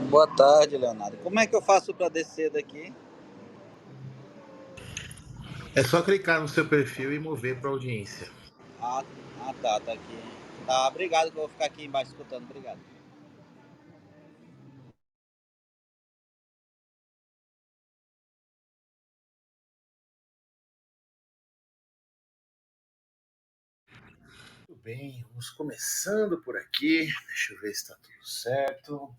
Boa tarde, Leonardo. Como é que eu faço para descer daqui? É só clicar no seu perfil e mover para audiência. Ah, tá aqui. Tá, obrigado que eu vou ficar aqui embaixo escutando. Obrigado. Tudo bem, vamos começando por aqui. Deixa eu ver se está tudo certo.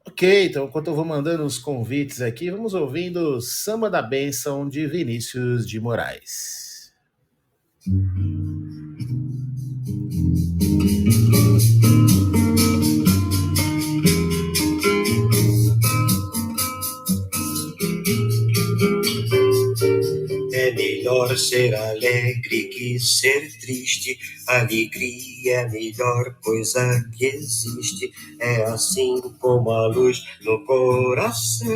Ok, então enquanto eu vou mandando os convites aqui, vamos ouvindo Samba da Bênção de Vinícius de Moraes. É melhor ser alegre que ser triste. Alegria é a melhor coisa que existe. É assim como a luz no coração.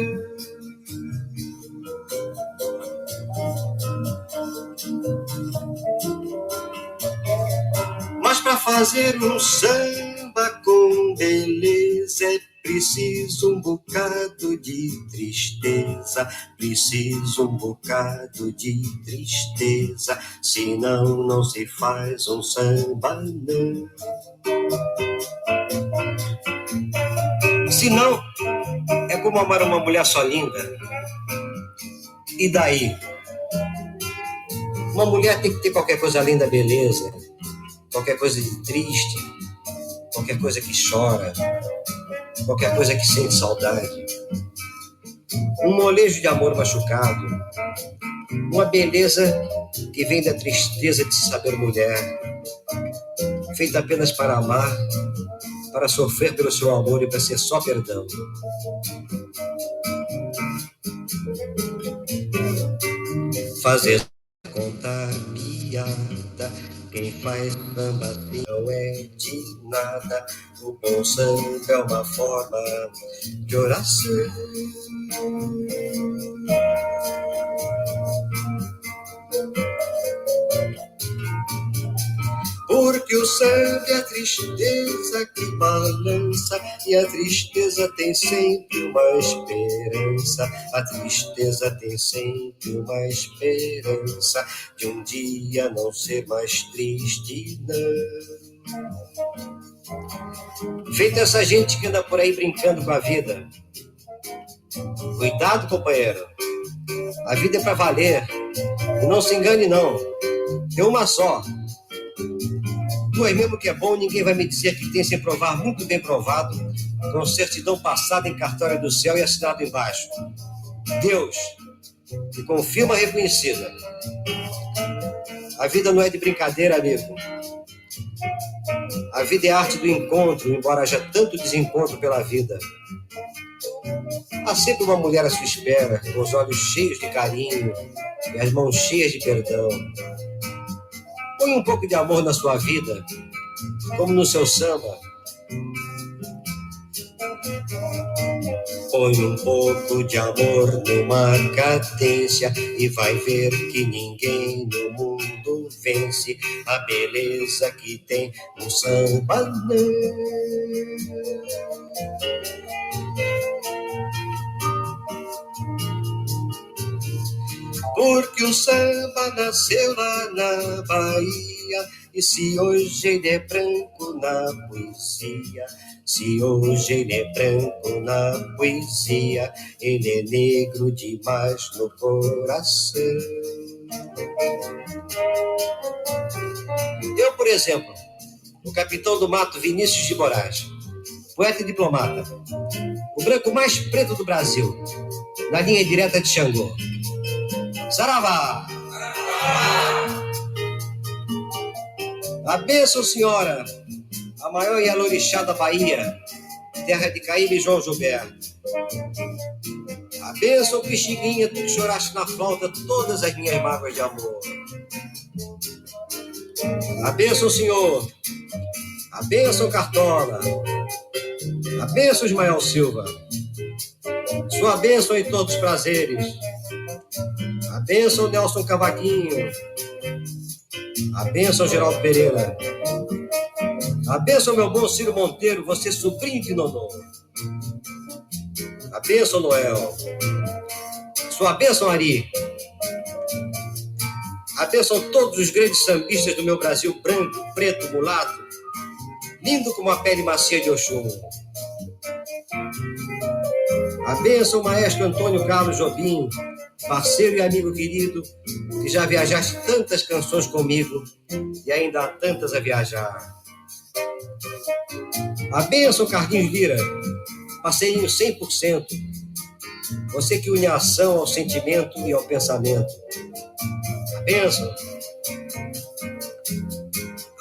Mas para fazer um samba com beleza é preciso um bocado de tristeza, preciso um bocado de tristeza, senão não se faz um samba não. Senão é como amar uma mulher só linda. E daí? Uma mulher tem que ter qualquer coisa além da beleza, qualquer coisa de triste, qualquer coisa que chora, qualquer coisa que sente saudade. Um molejo de amor machucado, uma beleza que vem da tristeza de se saber mulher, feita apenas para amar, para sofrer pelo seu amor e para ser só perdão. Fazer contar piada, quem faz samba assim não é de nada. O bom samba é uma forma de oração. Porque o samba é a tristeza que balança, e a tristeza tem sempre uma esperança. A tristeza tem sempre uma esperança de um dia não ser mais triste, não. Feita essa gente que anda por aí brincando com a vida. Cuidado, companheiro. A vida é pra valer. E não se engane, não. Tem uma só. Pois mesmo que é bom, ninguém vai me dizer que tem sem provar, muito bem provado, com certidão passada em cartório do céu e assinado embaixo. Deus, que confirma reconhecida. A vida não é de brincadeira, amigo. A vida é a arte do encontro, embora haja tanto desencontro pela vida. Há sempre uma mulher à sua espera, com os olhos cheios de carinho e as mãos cheias de perdão. Põe um pouco de amor na sua vida, como no seu samba. Põe um pouco de amor numa cadência e vai ver que ninguém no mundo vence a beleza que tem um samba não. Porque o samba nasceu lá na Bahia, e se hoje ele é branco na poesia, se hoje ele é branco na poesia, ele é negro demais no coração. Eu, por exemplo, o capitão do mato Vinícius de Moraes, poeta e diplomata, o branco mais preto do Brasil, na linha direta de Xangô. Saravá! A bênção, senhora, a maior Yalorixá da Bahia, terra de Caíbe e João Gilberto. A bênção, Pixinguinha, tu que choraste na flauta todas as minhas mágoas de amor. A bênção, senhor, a bênção, Cartola, A bênção, Ismael Silva. Sua bênção em todos os prazeres. A bênção, Nelson Cavaquinho. A bênção, Geraldo Pereira. A bênção, meu bom Ciro Monteiro, você sobrinho de Nonô. A bênção, Noel. Sua bênção, Ari. A bênção todos os grandes sambistas do meu Brasil, branco, preto, mulato, lindo como a pele macia de Oxum. A bênção, maestro Antônio Carlos Jobim, parceiro e amigo querido, que já viajaste tantas canções comigo e ainda há tantas a viajar. A bênção, Carlinhos Lira, parceirinho 100%, você que une a ação ao sentimento e ao pensamento. A bênção.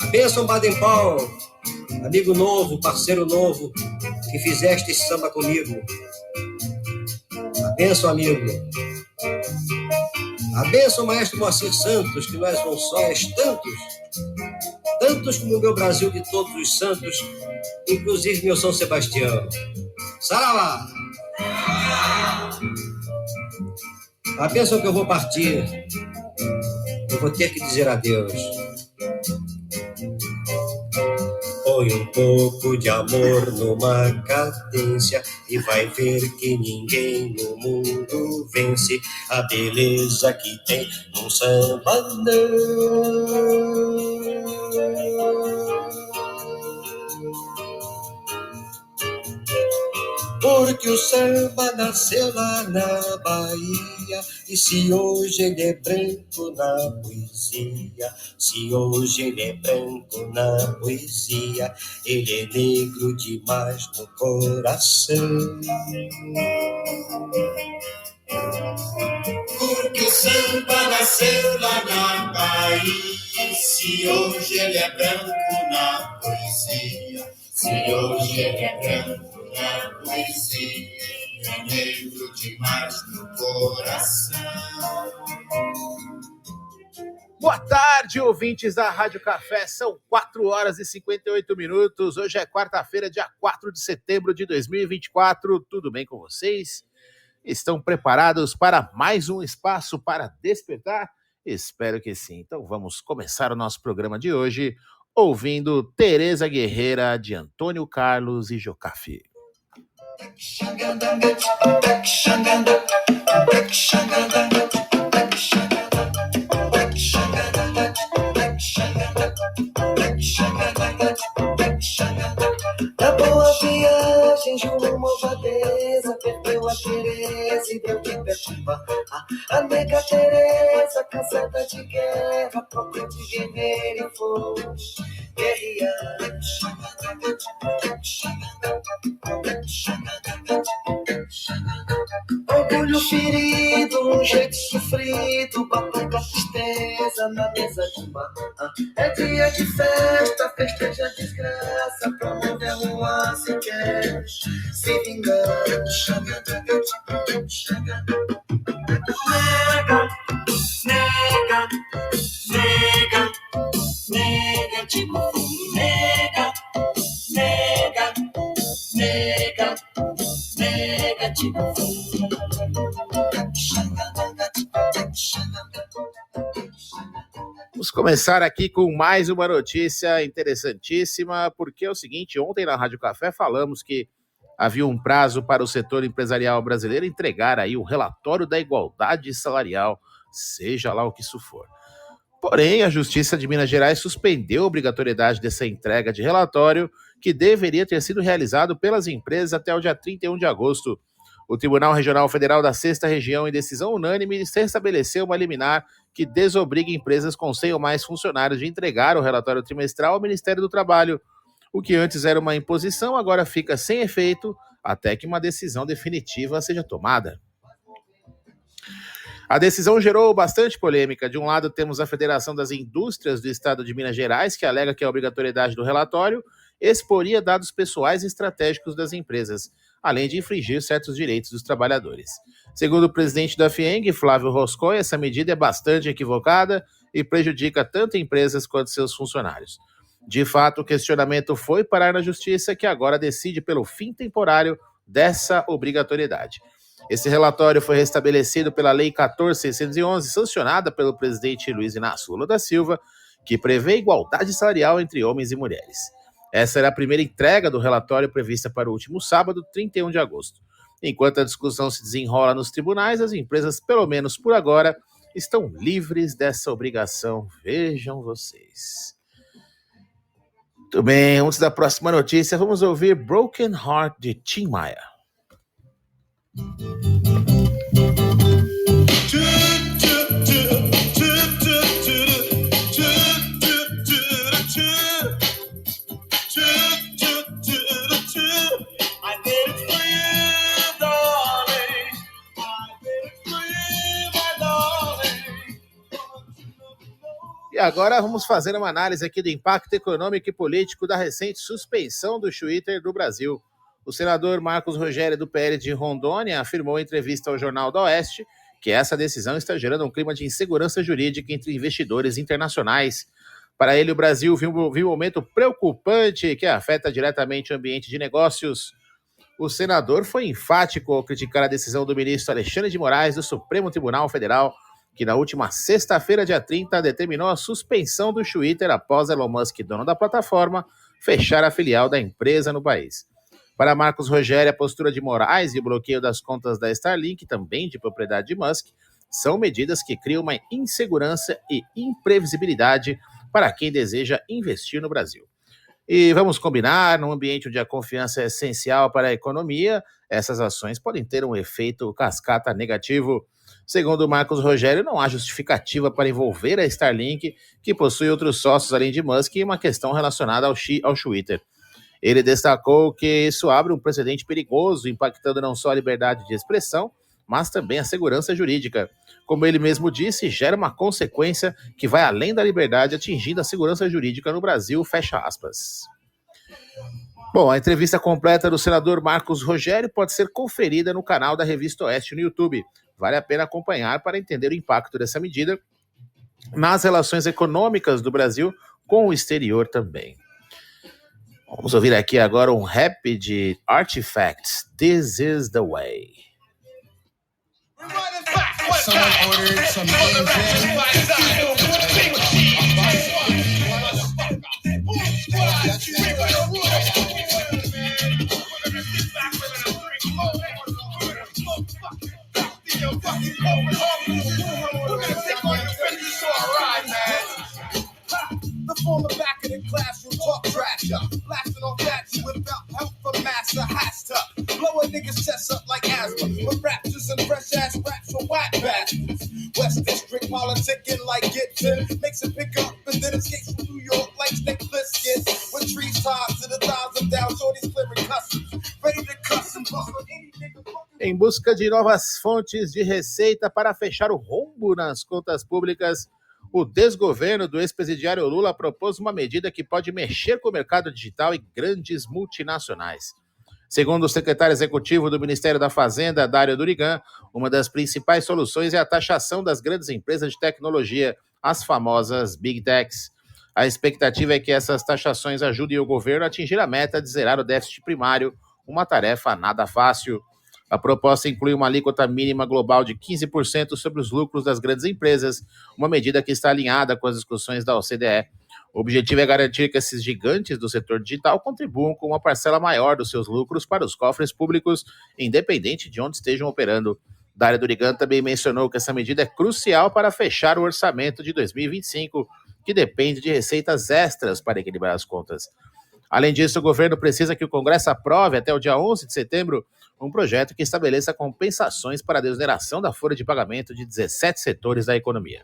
A bênção, Baden Powell, amigo novo, parceiro novo, que fizeste esse samba comigo. A bênção, amigo. A bênção, maestro Moacir Santos, que nós não só és tantos como o meu Brasil de todos os santos, inclusive meu São Sebastião. Saravá! A bênção que eu vou partir, eu vou ter que dizer adeus. Põe um pouco de amor numa cadência e vai ver que ninguém no mundo vence a beleza que tem num samba, não. Porque o samba nasceu lá na Bahia, e se hoje ele é branco na poesia, se hoje ele é branco na poesia, ele é negro demais no coração. Porque o samba nasceu lá na Bahia, e se hoje ele é branco na poesia, se hoje ele é branco na poesia, é negro demais no coração. Boa tarde, ouvintes da Rádio Café. São 4 horas e 58 minutos. Hoje é quarta-feira, dia 4 de setembro de 2024. Tudo bem com vocês? Estão preparados para mais um espaço para despertar? Espero que sim. Então vamos começar o nosso programa de hoje ouvindo Tereza Guerreira, de Antônio Carlos e Jocafi. Da boa viagem, juro malvadeza, perdeu a Tereza e deu de perturbar. A nega Tereza, cansada de guerra, própria de guerreiro e foi guerrear. Orgulho ferido, um jeito sofrido, bateu com a tristeza na mesa de bar. É dia de festa, festeja a desgraça, promove a nuance e quer se vingar. Nega, nega, nega, nega, tipo nega, nega, nega, nega, tipo Vamos começar aqui com mais uma notícia interessantíssima, porque é o seguinte, ontem na Rádio Café falamos que havia um prazo para o setor empresarial brasileiro entregar aí o relatório da igualdade salarial, seja lá o que isso for. Porém, a Justiça de Minas Gerais suspendeu a obrigatoriedade dessa entrega de relatório, que deveria ter sido realizado pelas empresas até o dia 31 de agosto. O Tribunal Regional Federal da 6ª Região, em decisão unânime, estabeleceu uma liminar que desobriga empresas com 100 ou mais funcionários de entregar o relatório trimestral ao Ministério do Trabalho. O que antes era uma imposição, agora fica sem efeito até que uma decisão definitiva seja tomada. A decisão gerou bastante polêmica. De um lado, temos a Federação das Indústrias do Estado de Minas Gerais, que alega que a obrigatoriedade do relatório exporia dados pessoais e estratégicos das empresas, além de infringir certos direitos dos trabalhadores. Segundo o presidente da FIENG, Flávio Roscoe, essa medida é bastante equivocada e prejudica tanto empresas quanto seus funcionários. De fato, o questionamento foi parar na Justiça, que agora decide pelo fim temporário dessa obrigatoriedade. Esse relatório foi restabelecido pela Lei 14.611, sancionada pelo presidente Luiz Inácio Lula da Silva, que prevê igualdade salarial entre homens e mulheres. Essa era a primeira entrega do relatório prevista para o último sábado, 31 de agosto. Enquanto a discussão se desenrola nos tribunais, as empresas, pelo menos por agora, estão livres dessa obrigação. Vejam vocês. Muito bem, antes da próxima notícia, vamos ouvir Broken Heart de Tim Maia. E agora vamos fazer uma análise aqui do impacto econômico e político da recente suspensão do Twitter do Brasil. O senador Marcos Rogério, do PL de Rondônia, afirmou em entrevista ao Jornal do Oeste que essa decisão está gerando um clima de insegurança jurídica entre investidores internacionais. Para ele, o Brasil vive um momento preocupante que afeta diretamente o ambiente de negócios. O senador foi enfático ao criticar a decisão do ministro Alexandre de Moraes do Supremo Tribunal Federal, que na última sexta-feira, dia 30, determinou a suspensão do Twitter após Elon Musk, dono da plataforma, fechar a filial da empresa no país. Para Marcos Rogério, a postura de Moraes e o bloqueio das contas da Starlink, também de propriedade de Musk, são medidas que criam uma insegurança e imprevisibilidade para quem deseja investir no Brasil. E vamos combinar, num ambiente onde a confiança é essencial para a economia, essas ações podem ter um efeito cascata negativo. Segundo Marcos Rogério, não há justificativa para envolver a Starlink, que possui outros sócios além de Musk, em uma questão relacionada ao Twitter. Ele destacou que isso abre um precedente perigoso, impactando não só a liberdade de expressão, mas também a segurança jurídica. Como ele mesmo disse, gera uma consequência que vai além da liberdade, atingindo a segurança jurídica no Brasil, fecha aspas. Bom, a entrevista completa do senador Marcos Rogério pode ser conferida no canal da Revista Oeste no YouTube. Vale a pena acompanhar para entender o impacto dessa medida nas relações econômicas do Brasil com o exterior também. Vamos ouvir aqui agora um rap de Artifacts, This is the Way. Someone ordered some the former back in the classroom talk trash up, blasting off that you without help from master has to blow a nigga's chest up like asthma with raptors and fresh ass raps from whack bastards. West District politicking like Gibson makes it pick up and then escapes from New York like Snake Plissken with trees tied to the thighs of down shorties clearing customs ready to cuss and bust on any nigga. Em busca de novas fontes de receita para fechar o rombo nas contas públicas, o desgoverno do ex-presidiário Lula propôs uma medida que pode mexer com o mercado digital e grandes multinacionais. Segundo o secretário executivo do Ministério da Fazenda, Dário Durigan, uma das principais soluções é a taxação das grandes empresas de tecnologia, as famosas Big Techs. A expectativa é que essas taxações ajudem o governo a atingir a meta de zerar o déficit primário, uma tarefa nada fácil. A proposta inclui uma alíquota mínima global de 15% sobre os lucros das grandes empresas, uma medida que está alinhada com as discussões da OCDE. O objetivo é garantir que esses gigantes do setor digital contribuam com uma parcela maior dos seus lucros para os cofres públicos, independente de onde estejam operando. Dário Durigan também mencionou que essa medida é crucial para fechar o orçamento de 2025, que depende de receitas extras para equilibrar as contas. Além disso, o governo precisa que o Congresso aprove até o dia 11 de setembro um projeto que estabeleça compensações para a desoneração da folha de pagamento de 17 setores da economia.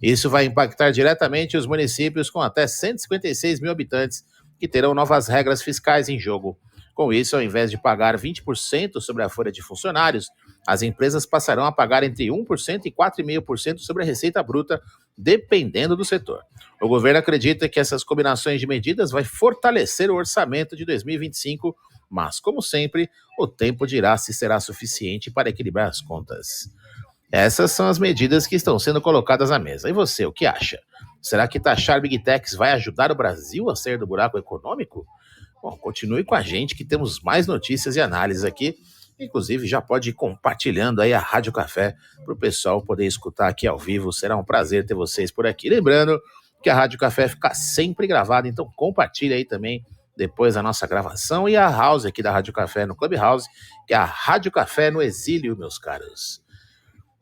Isso vai impactar diretamente os municípios com até 156 mil habitantes, que terão novas regras fiscais em jogo. Com isso, ao invés de pagar 20% sobre a folha de funcionários, as empresas passarão a pagar entre 1% e 4,5% sobre a receita bruta, dependendo do setor. O governo acredita que essas combinações de medidas vai fortalecer o orçamento de 2025, mas, como sempre, o tempo dirá se será suficiente para equilibrar as contas. Essas são as medidas que estão sendo colocadas à mesa. E você, o que acha? Será que taxar Big Techs vai ajudar o Brasil a sair do buraco econômico? Bom, continue com a gente que temos mais notícias e análises aqui. Inclusive, já pode ir compartilhando aí a Rádio Café para o pessoal poder escutar aqui ao vivo. Será um prazer ter vocês por aqui. Lembrando que a Rádio Café fica sempre gravada, então compartilha aí também depois a nossa gravação e a house aqui da Rádio Café no Clubhouse, que é a Rádio Café no Exílio, meus caros.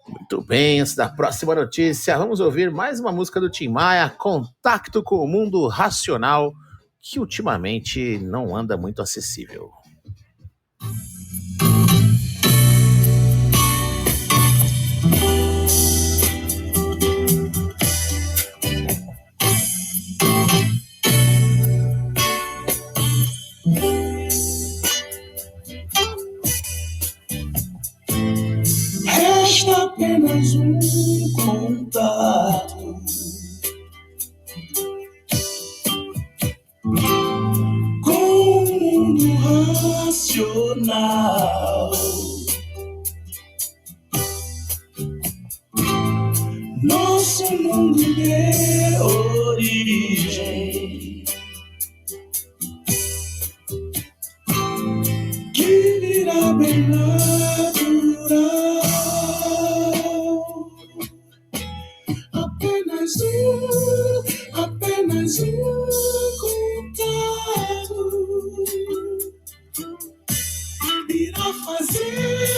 Muito bem, antes da próxima notícia, vamos ouvir mais uma música do Tim Maia, Contato com o Mundo Racional, que ultimamente não anda muito acessível. Resta apenas um contato com o mundo racional. Nosso mundo de origem, que virá bem natural. Apenas um contato irá fazer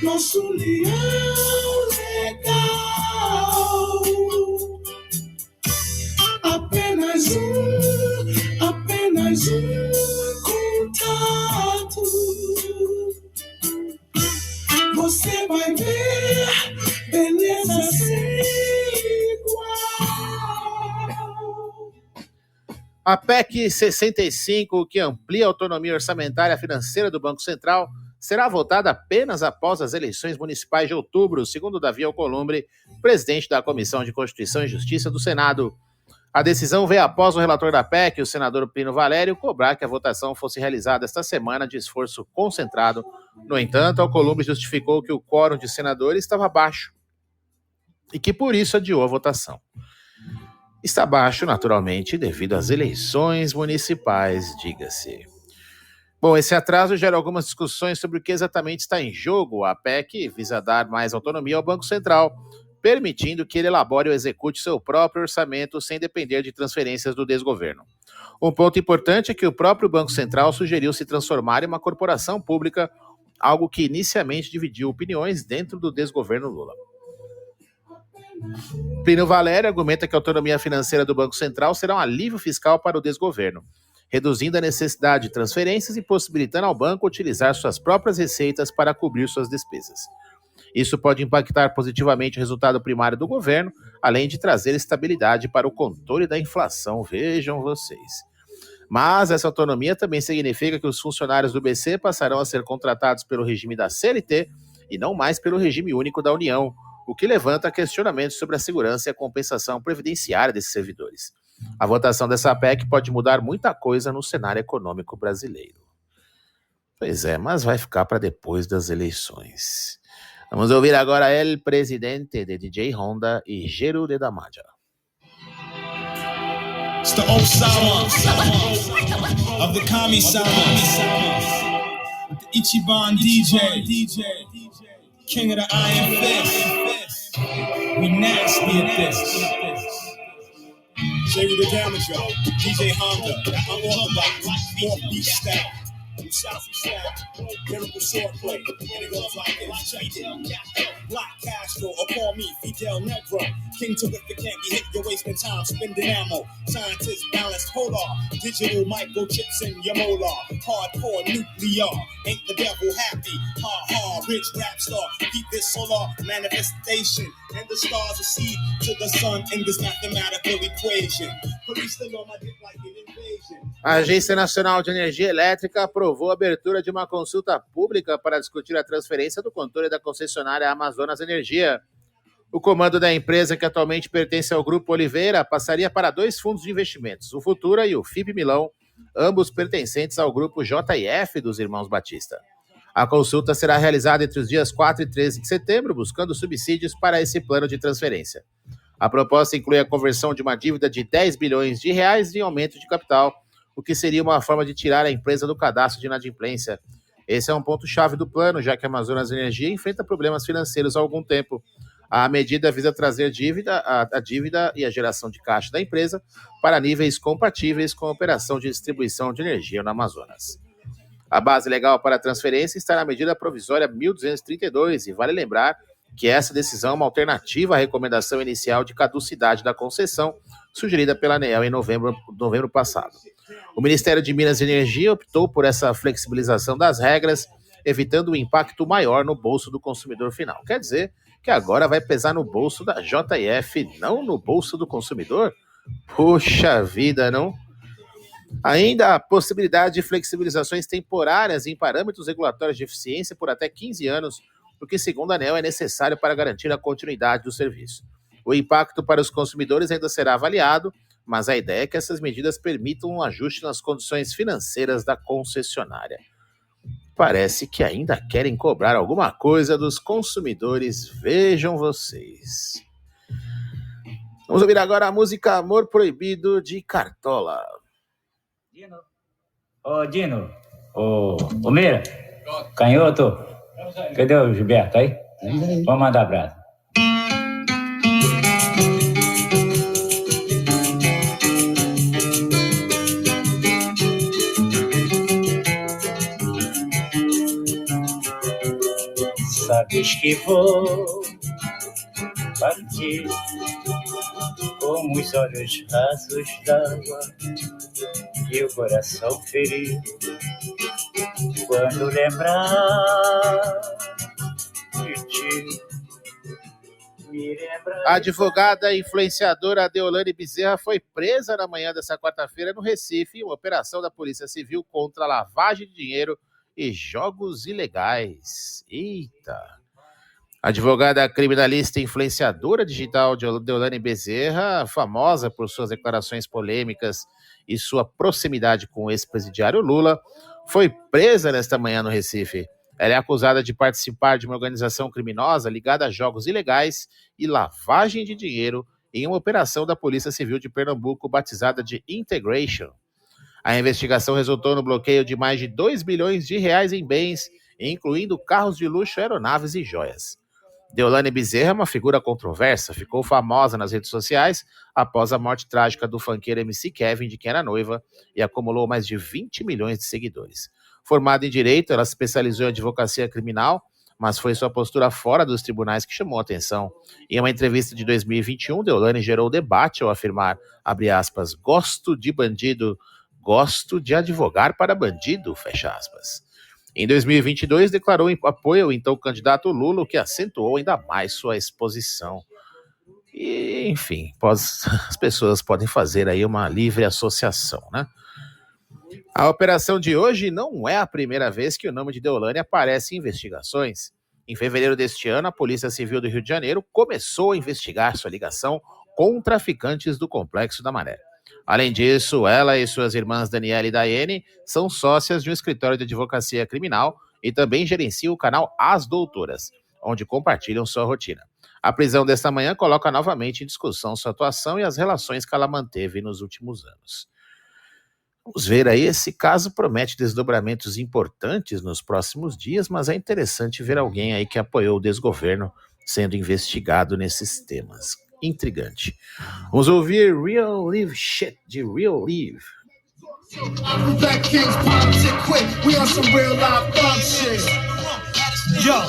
nosso leão legal. Apenas um contato. Você vai ver beleza sem igual. A PEC 65, que amplia a autonomia orçamentária financeira do Banco Central, será votada apenas após as eleições municipais de outubro, segundo Davi Alcolumbre, presidente da Comissão de Constituição e Justiça do Senado. A decisão veio após o relator da PEC, o senador Plínio Valério, cobrar que a votação fosse realizada esta semana de esforço concentrado. No entanto, Alcolumbre justificou que o quórum de senadores estava baixo e que por isso adiou a votação. Está baixo, naturalmente, devido às eleições municipais, diga-se. Bom, esse atraso gera algumas discussões sobre o que exatamente está em jogo. A PEC visa dar mais autonomia ao Banco Central, permitindo que ele elabore ou execute seu próprio orçamento sem depender de transferências do desgoverno. Um ponto importante é que o próprio Banco Central sugeriu se transformar em uma corporação pública, algo que inicialmente dividiu opiniões dentro do desgoverno Lula. Plínio Valério argumenta que a autonomia financeira do Banco Central será um alívio fiscal para o desgoverno, reduzindo a necessidade de transferências e possibilitando ao banco utilizar suas próprias receitas para cobrir suas despesas. Isso pode impactar positivamente o resultado primário do governo, além de trazer estabilidade para o controle da inflação, vejam vocês. Mas essa autonomia também significa que os funcionários do BC passarão a ser contratados pelo regime da CLT e não mais pelo regime único da União, o que levanta questionamentos sobre a segurança e a compensação previdenciária desses servidores. A votação dessa PEC pode mudar muita coisa no cenário econômico brasileiro. Pois é, mas vai ficar para depois das eleições. Vamos ouvir agora el presidente de DJ Honda e Jeru de Damaja. It's the Osama of the Kami-sama, the Ichiban DJ, King of the Iron Fist. We nasty at this. Jerry the Damager, DJ Honda, that unorthodox, four-beat style. From South from South, lyrical swordplay, and it goes like this. Check it. Black Castro, or call me Fidel Negro. King terrific, can't be hit, you're wasting time, spending ammo. Scientists balanced polar, digital microchips in your molar. Hardcore nuclear, ain't the devil happy? Ha ha, rich rap star, keep this solar manifestation. And the stars recede to the sun in this mathematical equation. Police still on my dick like an invasion. A Agência Nacional de Energia Elétrica aprovou a abertura de uma consulta pública para discutir a transferência do controle da concessionária Amazonas Energia. O comando da empresa, que atualmente pertence ao Grupo Oliveira, passaria para dois fundos de investimentos, o Futura e o FIP Milão, ambos pertencentes ao Grupo JF dos Irmãos Batista. A consulta será realizada entre os dias 4 e 13 de setembro, buscando subsídios para esse plano de transferência. A proposta inclui a conversão de uma dívida de 10 bilhões de reais em aumento de capital, o que seria uma forma de tirar a empresa do cadastro de inadimplência. Esse é um ponto-chave do plano, já que a Amazonas Energia enfrenta problemas financeiros há algum tempo. A medida visa trazer a dívida e a geração de caixa da empresa para níveis compatíveis com a operação de distribuição de energia no Amazonas. A base legal para a transferência está na medida provisória 1232 e vale lembrar que essa decisão é uma alternativa à recomendação inicial de caducidade da concessão sugerida pela ANEEL em novembro passado. O Ministério de Minas e Energia optou por essa flexibilização das regras, evitando um impacto maior no bolso do consumidor final. Quer dizer que agora vai pesar no bolso da JF, não no bolso do consumidor? Puxa vida, não? Ainda a possibilidade de flexibilizações temporárias em parâmetros regulatórios de eficiência por até 15 anos, o que, segundo a ANEEL, é necessário para garantir a continuidade do serviço. O impacto para os consumidores ainda será avaliado, mas a ideia é que essas medidas permitam um ajuste nas condições financeiras da concessionária. Parece que ainda querem cobrar alguma coisa dos consumidores, vejam vocês. Vamos ouvir agora a música Amor Proibido de Cartola. Dino, Meira, Canhoto, cadê o Gilberto aí? Vamos mandar abraço. Sabes que vou partir com os olhos rasos d'água e o coração ferido quando lembrar de ti. A advogada e influenciadora Deolane Bezerra foi presa na manhã dessa quarta-feira no Recife em uma operação da Polícia Civil contra a lavagem de dinheiro e jogos ilegais. Eita! A advogada criminalista e influenciadora digital Deolane Bezerra, famosa por suas declarações polêmicas e sua proximidade com o ex-presidiário Lula, foi presa nesta manhã no Recife. Ela é acusada de participar de uma organização criminosa ligada a jogos ilegais e lavagem de dinheiro em uma operação da Polícia Civil de Pernambuco batizada de Integration. A investigação resultou no bloqueio de mais de 2 bilhões de reais em bens, incluindo carros de luxo, aeronaves e joias. Deolane Bezerra é uma figura controversa, ficou famosa nas redes sociais após a morte trágica do funkeiro MC Kevin, de quem era noiva, e acumulou mais de 20 milhões de seguidores. Formada em Direito, ela se especializou em advocacia criminal, mas foi sua postura fora dos tribunais que chamou a atenção. Em uma entrevista de 2021, Deolane gerou debate ao afirmar, abre aspas, gosto de bandido, gosto de advogar para bandido, fecha aspas. Em 2022, declarou apoio ao então candidato Lula, o que acentuou ainda mais sua exposição. E, enfim, as pessoas podem fazer aí uma livre associação, né? A operação de hoje não é a primeira vez que o nome de Deolane aparece em investigações. Em fevereiro deste ano, a Polícia Civil do Rio de Janeiro começou a investigar sua ligação com traficantes do Complexo da Maré. Além disso, ela e suas irmãs Daniela e Daiane são sócias de um escritório de advocacia criminal e também gerenciam o canal As Doutoras, onde compartilham sua rotina. A prisão desta manhã coloca novamente em discussão sua atuação e as relações que ela manteve nos últimos anos. Vamos ver aí, esse caso promete desdobramentos importantes nos próximos dias, mas é interessante ver alguém aí que apoiou o desgoverno sendo investigado nesses temas. Intrigante. Vamos ouvir Real Live Shit de Real Live. Black Kings, politics quick. We on some real life thug shit. Yo,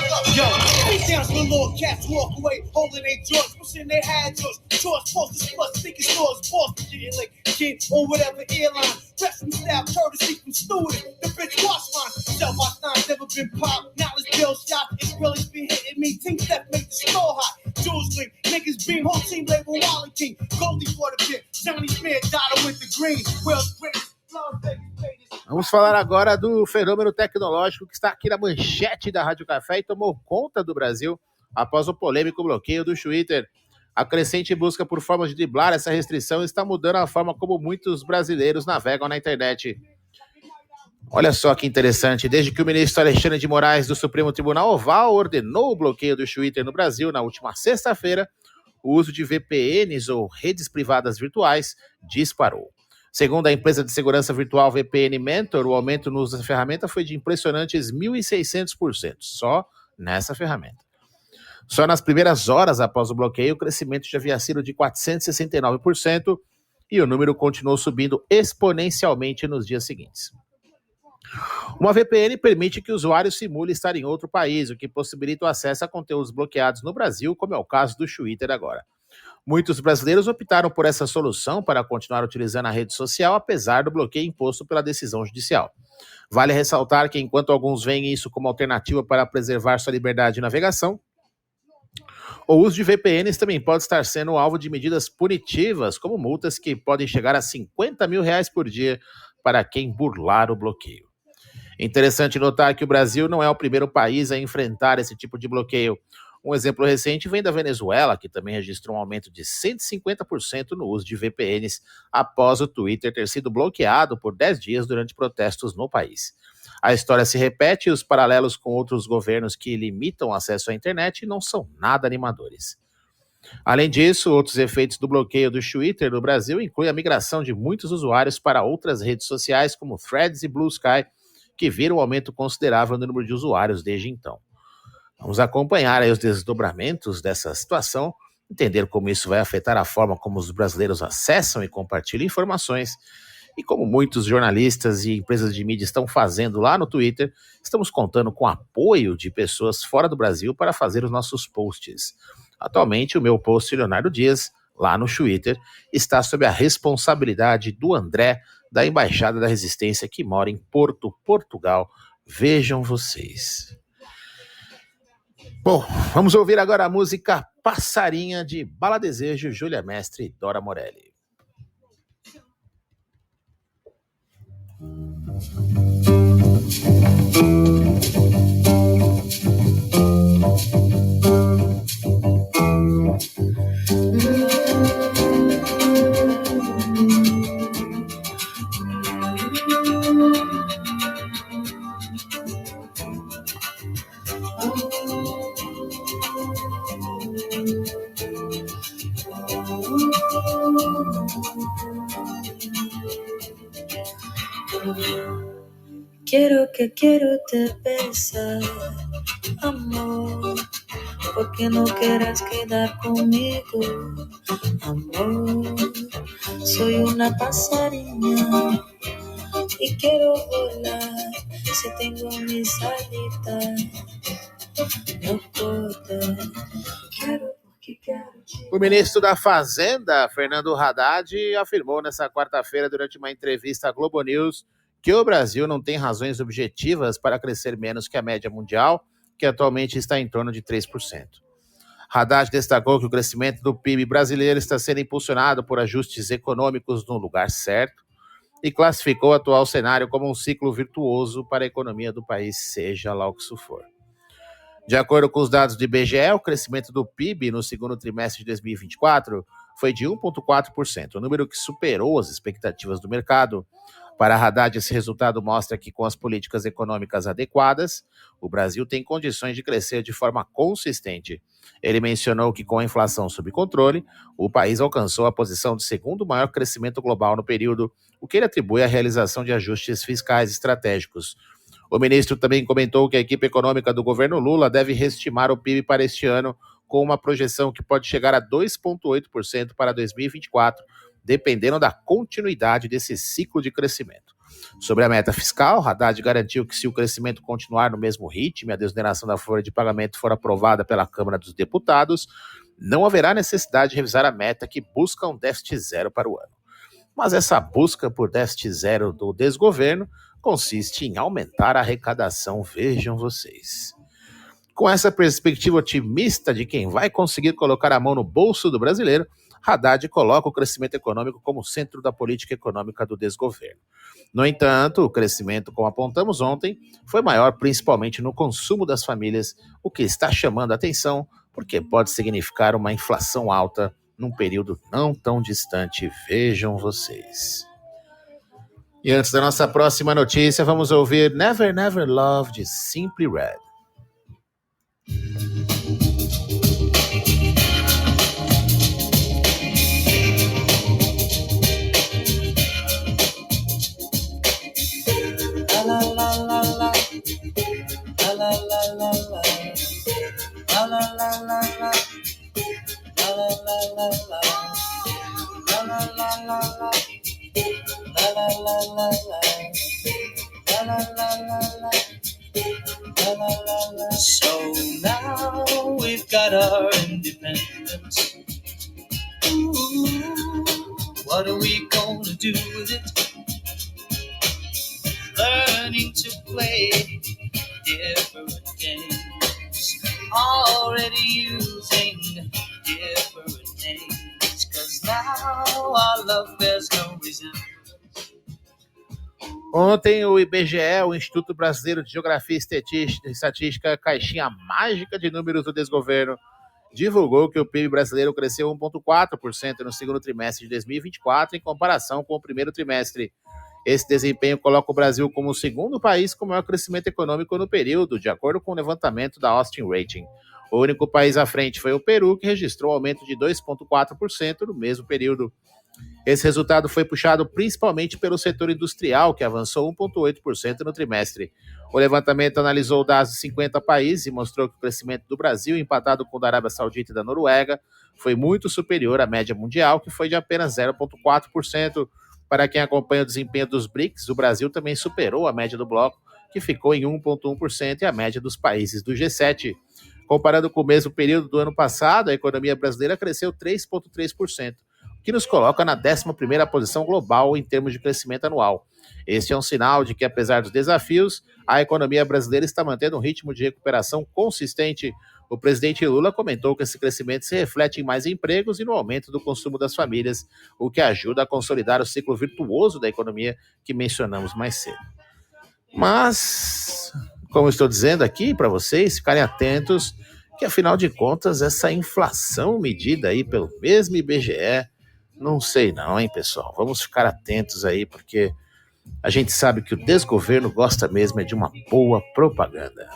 beat down some little cats walk away, holding their jaws, pushing their high jaws. Chores, posters, plus thinking stores, boss, getting like kid on whatever airline. Dressing style, courtesy from student. The bitch wash mine. Sell my times, never been popped. Now it's bill shot. It's really been hitting me. Team step make the store hot. Jules Green, niggas beam, whole team label Wally King. Goldie for the pit. Johnny Smith, Dada with the green. Wells British. Vamos falar agora do fenômeno tecnológico que está aqui na manchete da Rádio Café e tomou conta do Brasil após o polêmico bloqueio do Twitter. A crescente busca por formas de driblar essa restrição está mudando a forma como muitos brasileiros navegam na internet. Olha só que interessante, desde que o ministro Alexandre de Moraes do Supremo Tribunal Oval ordenou o bloqueio do Twitter no Brasil na última sexta-feira, o uso de VPNs ou redes privadas virtuais disparou. Segundo a empresa de segurança virtual VPN Mentor, o aumento no uso da ferramenta foi de impressionantes 1.600%, só nessa ferramenta. Só nas primeiras horas após o bloqueio, o crescimento já havia sido de 469% e o número continuou subindo exponencialmente nos dias seguintes. Uma VPN permite que o usuário simule estar em outro país, o que possibilita o acesso a conteúdos bloqueados no Brasil, como é o caso do Twitter agora. Muitos brasileiros optaram por essa solução para continuar utilizando a rede social, apesar do bloqueio imposto pela decisão judicial. Vale ressaltar que, enquanto alguns veem isso como alternativa para preservar sua liberdade de navegação, o uso de VPNs também pode estar sendo alvo de medidas punitivas, como multas que podem chegar a R$50 mil por dia para quem burlar o bloqueio. Interessante notar que o Brasil não é o primeiro país a enfrentar esse tipo de bloqueio. Um exemplo recente vem da Venezuela, que também registrou um aumento de 150% no uso de VPNs após o Twitter ter sido bloqueado por 10 dias durante protestos no país. A história se repete e os paralelos com outros governos que limitam o acesso à internet não são nada animadores. Além disso, outros efeitos do bloqueio do Twitter no Brasil incluem a migração de muitos usuários para outras redes sociais como Threads e Blue Sky, que viram um aumento considerável no número de usuários desde então. Vamos acompanhar aí os desdobramentos dessa situação, entender como isso vai afetar a forma como os brasileiros acessam e compartilham informações, e como muitos jornalistas e empresas de mídia estão fazendo lá no Twitter, estamos contando com o apoio de pessoas fora do Brasil para fazer os nossos posts. Atualmente, o meu post Leonardo Dias, lá no Twitter, está sob a responsabilidade do André, da Embaixada da Resistência, que mora em Porto, Portugal. Vejam vocês. Bom, vamos ouvir agora a música Passarinha, de Bala Desejo, Júlia Mestre e Dora Morelli. Quiero te besar, amor, porque no quieras quedar conmigo, amor. Soy una pasarina y quiero volar, si tengo mis alitas, no puedo, quiero porque quero te... O ministro da Fazenda, Fernando Haddad, afirmou nesta quarta-feira, durante uma entrevista à Globo News, que o Brasil não tem razões objetivas para crescer menos que a média mundial, que atualmente está em torno de 3%. Haddad destacou que o crescimento do PIB brasileiro está sendo impulsionado por ajustes econômicos no lugar certo e classificou o atual cenário como um ciclo virtuoso para a economia do país, seja lá o que isso for. De acordo com os dados do IBGE, o crescimento do PIB no segundo trimestre de 2024 foi de 1,4%, um número que superou as expectativas do mercado. Para Haddad, esse resultado mostra que, com as políticas econômicas adequadas, o Brasil tem condições de crescer de forma consistente. Ele mencionou que, com a inflação sob controle, o país alcançou a posição de segundo maior crescimento global no período, o que ele atribui à realização de ajustes fiscais estratégicos. O ministro também comentou que a equipe econômica do governo Lula deve reestimar o PIB para este ano, com uma projeção que pode chegar a 2,8% para 2024, dependendo da continuidade desse ciclo de crescimento. Sobre a meta fiscal, Haddad garantiu que, se o crescimento continuar no mesmo ritmo e a desoneração da folha de pagamento for aprovada pela Câmara dos Deputados, não haverá necessidade de revisar a meta, que busca um déficit zero para o ano. Mas essa busca por déficit zero do desgoverno consiste em aumentar a arrecadação, vejam vocês. Com essa perspectiva otimista de quem vai conseguir colocar a mão no bolso do brasileiro, Haddad coloca o crescimento econômico como centro da política econômica do desgoverno. No entanto, o crescimento, como apontamos ontem, foi maior principalmente no consumo das famílias, o que está chamando a atenção, porque pode significar uma inflação alta num período não tão distante, vejam vocês. E antes da nossa próxima notícia, vamos ouvir Never Never Love, de Simply Red. La la la la la. La la la la la. La la la la la. La la la la la. La la la la la. La la la la. So now we've got our independence. Ooh, what are we gonna do with it? Learning to play different games, already using different names, 'cause now our love bears no resemblance. Ontem, o IBGE, o Instituto Brasileiro de Geografia e Estatística, caixinha mágica de números do desgoverno, divulgou que o PIB brasileiro cresceu 1,4% no segundo trimestre de 2024 em comparação com o primeiro trimestre. Esse desempenho coloca o Brasil como o segundo país com maior crescimento econômico no período, de acordo com o levantamento da Austin Rating. O único país à frente foi o Peru, que registrou aumento de 2,4% no mesmo período. Esse resultado foi puxado principalmente pelo setor industrial, que avançou 1,8% no trimestre. O levantamento analisou dados de 50 países e mostrou que o crescimento do Brasil, empatado com o da Arábia Saudita e da Noruega, foi muito superior à média mundial, que foi de apenas 0,4%. Para quem acompanha o desempenho dos BRICS, o Brasil também superou a média do bloco, que ficou em 1,1%, e a média dos países do G7. Comparando com o mesmo período do ano passado, a economia brasileira cresceu 3,3%. Que nos coloca na 11ª posição global em termos de crescimento anual. Este é um sinal de que, apesar dos desafios, a economia brasileira está mantendo um ritmo de recuperação consistente. O presidente Lula comentou que esse crescimento se reflete em mais empregos e no aumento do consumo das famílias, o que ajuda a consolidar o ciclo virtuoso da economia que mencionamos mais cedo. Mas, como estou dizendo aqui para vocês, ficarem atentos que, afinal de contas, essa inflação medida aí pelo mesmo IBGE, não sei não, hein, pessoal? Vamos ficar atentos aí, porque a gente sabe que o desgoverno gosta mesmo de uma boa propaganda.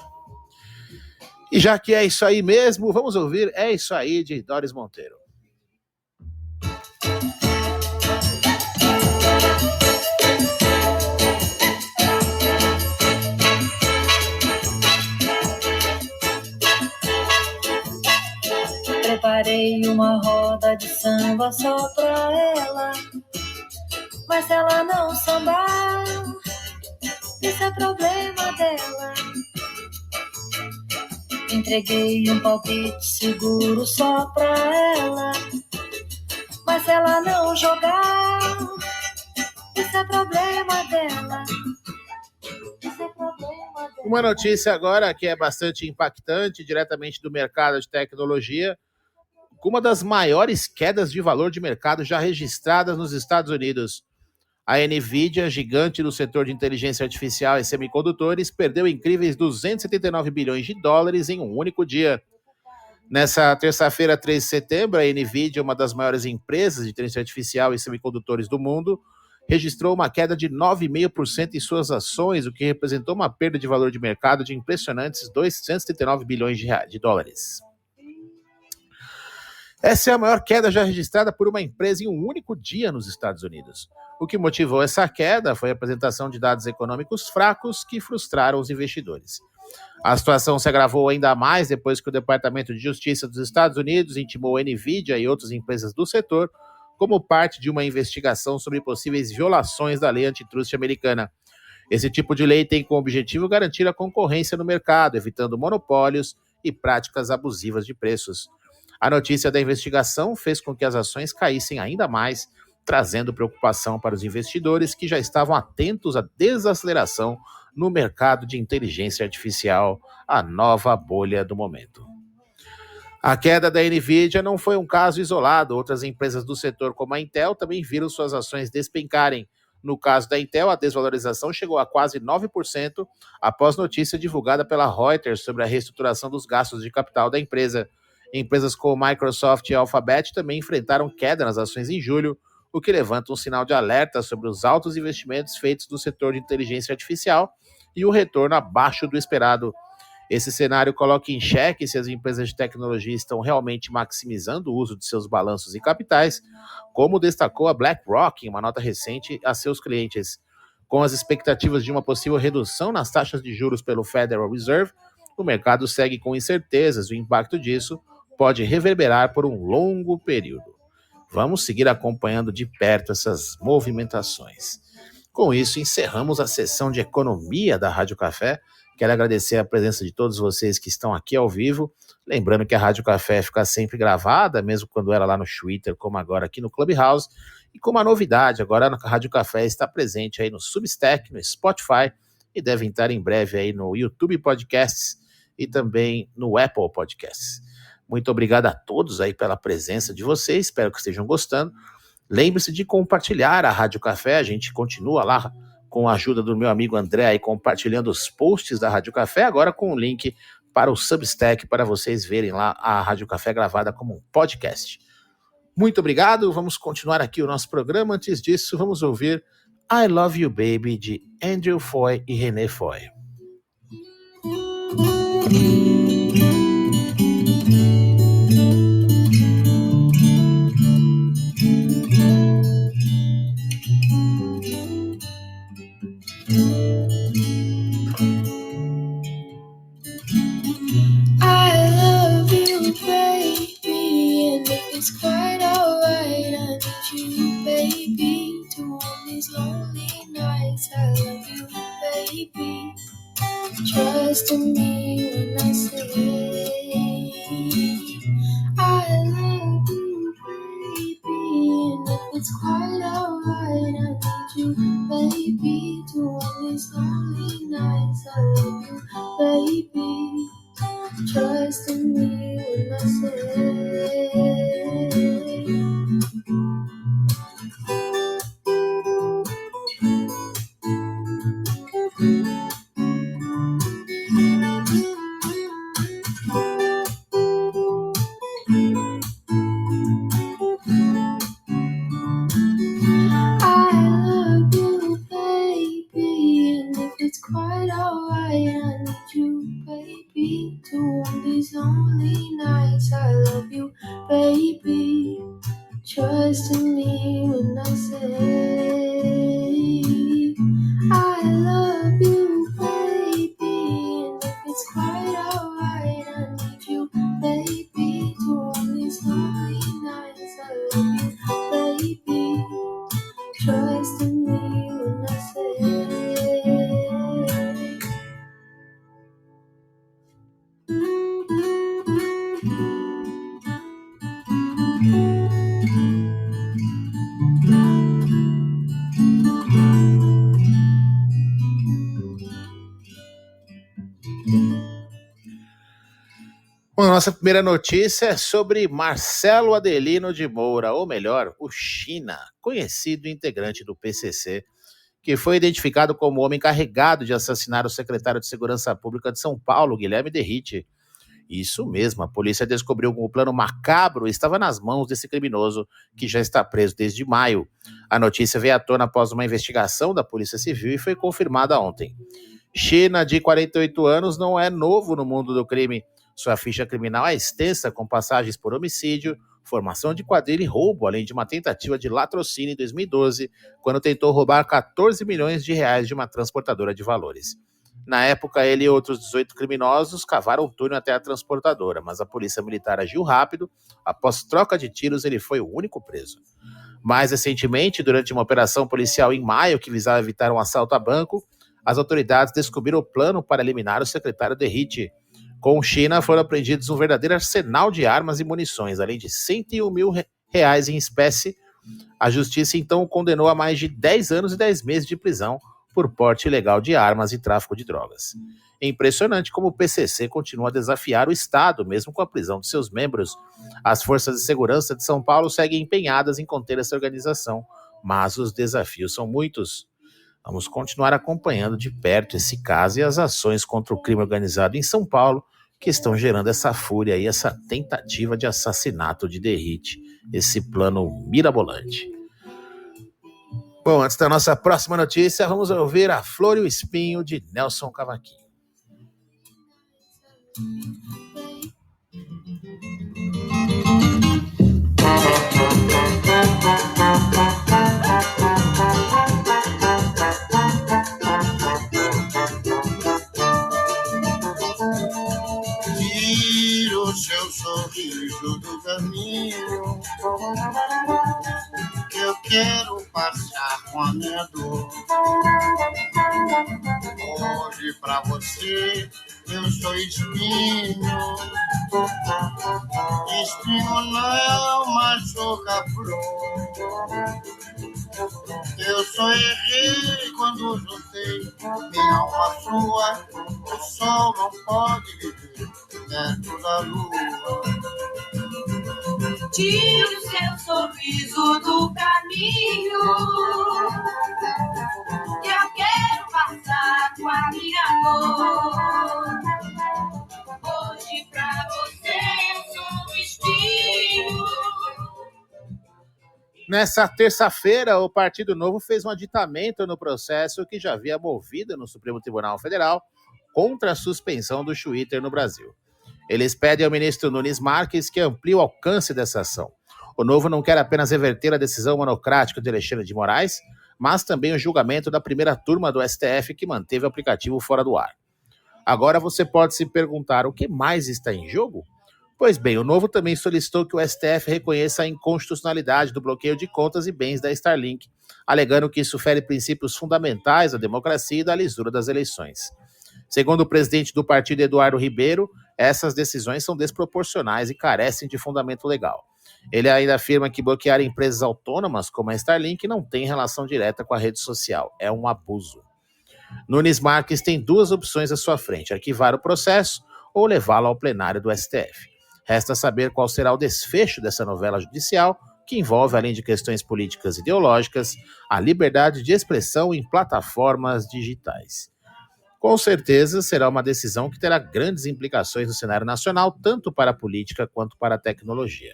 E já que é isso aí mesmo, vamos ouvir É Isso Aí, de Doris Monteiro. Preparei uma roda de samba só pra ela, mas se ela não sambar, isso é problema dela. Entreguei um palpite seguro só pra ela, mas se ela não jogar, isso é problema dela. Isso é problema dela. Uma notícia agora que é bastante impactante, diretamente do mercado de tecnologia, com uma das maiores quedas de valor de mercado já registradas nos Estados Unidos. A Nvidia, gigante do setor de inteligência artificial e semicondutores, perdeu incríveis 279 bilhões de dólares em um único dia. Nessa terça-feira, 3 de setembro, a Nvidia, uma das maiores empresas de inteligência artificial e semicondutores do mundo, registrou uma queda de 9,5% em suas ações, o que representou uma perda de valor de mercado de impressionantes 279 bilhões de dólares. Essa é a maior queda já registrada por uma empresa em um único dia nos Estados Unidos. O que motivou essa queda foi a apresentação de dados econômicos fracos que frustraram os investidores. A situação se agravou ainda mais depois que o Departamento de Justiça dos Estados Unidos intimou a Nvidia e outras empresas do setor como parte de uma investigação sobre possíveis violações da lei antitrust americana. Esse tipo de lei tem como objetivo garantir a concorrência no mercado, evitando monopólios e práticas abusivas de preços. A notícia da investigação fez com que as ações caíssem ainda mais, trazendo preocupação para os investidores que já estavam atentos à desaceleração no mercado de inteligência artificial, a nova bolha do momento. A queda da Nvidia não foi um caso isolado. Outras empresas do setor, como a Intel, também viram suas ações despencarem. No caso da Intel, a desvalorização chegou a quase 9% após notícia divulgada pela Reuters sobre a reestruturação dos gastos de capital da empresa. Empresas como Microsoft e Alphabet também enfrentaram queda nas ações em julho, o que levanta um sinal de alerta sobre os altos investimentos feitos no setor de inteligência artificial e o retorno abaixo do esperado. Esse cenário coloca em xeque se as empresas de tecnologia estão realmente maximizando o uso de seus balanços e capitais, como destacou a BlackRock em uma nota recente a seus clientes. Com as expectativas de uma possível redução nas taxas de juros pelo Federal Reserve, o mercado segue com incertezas e o impacto disso pode reverberar por um longo período. Vamos seguir acompanhando de perto essas movimentações. Com isso, encerramos a sessão de economia da Rádio Café. Quero agradecer a presença de todos vocês que estão aqui ao vivo. Lembrando que a Rádio Café fica sempre gravada, mesmo quando era lá no Twitter, como agora aqui no Clubhouse. E com uma novidade, agora a Rádio Café está presente aí no Substack, no Spotify, e deve estar em breve aí no YouTube Podcasts e também no Apple Podcasts. Muito obrigado a todos aí pela presença de vocês, espero que estejam gostando. Lembre-se de compartilhar a Rádio Café, a gente continua lá com a ajuda do meu amigo André aí compartilhando os posts da Rádio Café, agora com o link para o Substack para vocês verem lá a Rádio Café gravada como um podcast. Muito obrigado, vamos continuar aqui o nosso programa. Antes disso, vamos ouvir I Love You Baby de Andrew Foy e René Foy. It's quite alright, I need you, baby, to warm these lonely nights. I love you, baby. Trust in me when I say I love you, baby. And if it's quite alright, I need you, baby, to warm these lonely nights. I love you, baby. Trust in me when I say Bom, a nossa primeira notícia é sobre Marcelo Adelino de Moura, ou melhor, o China, conhecido integrante do PCC, que foi identificado como o homem encarregado de assassinar o secretário de Segurança Pública de São Paulo, Guilherme Derrite. Isso mesmo, a polícia descobriu que o plano macabro estava nas mãos desse criminoso, que já está preso desde maio. A notícia veio à tona após uma investigação da Polícia Civil e foi confirmada ontem. China, de 48 anos, não é novo no mundo do crime. Sua ficha criminal é extensa, com passagens por homicídio, formação de quadrilha e roubo, além de uma tentativa de latrocínio em 2012, quando tentou roubar 14 milhões de reais de uma transportadora de valores. Na época, ele e outros 18 criminosos cavaram o túnel até a transportadora, mas a polícia militar agiu rápido. Após troca de tiros, ele foi o único preso. Mais recentemente, durante uma operação policial em maio que visava evitar um assalto a banco, as autoridades descobriram o plano para eliminar o secretário Derrite. Com China, foram apreendidos um verdadeiro arsenal de armas e munições, além de 101 mil reais em espécie. A justiça, então, o condenou a mais de 10 anos e 10 meses de prisão por porte ilegal de armas e tráfico de drogas. É impressionante como o PCC continua a desafiar o Estado, mesmo com a prisão de seus membros. As forças de segurança de São Paulo seguem empenhadas em conter essa organização, mas os desafios são muitos. Vamos continuar acompanhando de perto esse caso e as ações contra o crime organizado em São Paulo, que estão gerando essa fúria e essa tentativa de assassinato de Derrite, esse plano mirabolante. Bom, antes da nossa próxima notícia, vamos ouvir A Flor e o Espinho, de Nelson Cavaquinho. o seu sorriso do caminho que eu quero passar com a minha dor. Hoje pra você eu sou espinho. Espinho não machuca a flor. Eu só errei quando juntei minha alma sua. O sol não pode viver dentro da lua. Tire o seu sorriso do caminho que eu quero passar com a minha dor. Hoje pra você eu sou espinho. Nessa terça-feira, o Partido Novo fez um aditamento no processo que já havia movido no Supremo Tribunal Federal contra a suspensão do Twitter no Brasil. Eles pedem ao ministro Nunes Marques que amplie o alcance dessa ação. O Novo não quer apenas reverter a decisão monocrática de Alexandre de Moraes, mas também o julgamento da primeira turma do STF que manteve o aplicativo fora do ar. Agora você pode se perguntar o que mais está em jogo? Pois bem, o Novo também solicitou que o STF reconheça a inconstitucionalidade do bloqueio de contas e bens da Starlink, alegando que isso fere princípios fundamentais da democracia e da lisura das eleições. Segundo o presidente do partido, Eduardo Ribeiro, essas decisões são desproporcionais e carecem de fundamento legal. Ele ainda afirma que bloquear empresas autônomas como a Starlink não tem relação direta com a rede social, é um abuso. Nunes Marques tem duas opções à sua frente: arquivar o processo ou levá-lo ao plenário do STF. Resta saber qual será o desfecho dessa novela judicial, que envolve, além de questões políticas e ideológicas, a liberdade de expressão em plataformas digitais. Com certeza, será uma decisão que terá grandes implicações no cenário nacional, tanto para a política quanto para a tecnologia.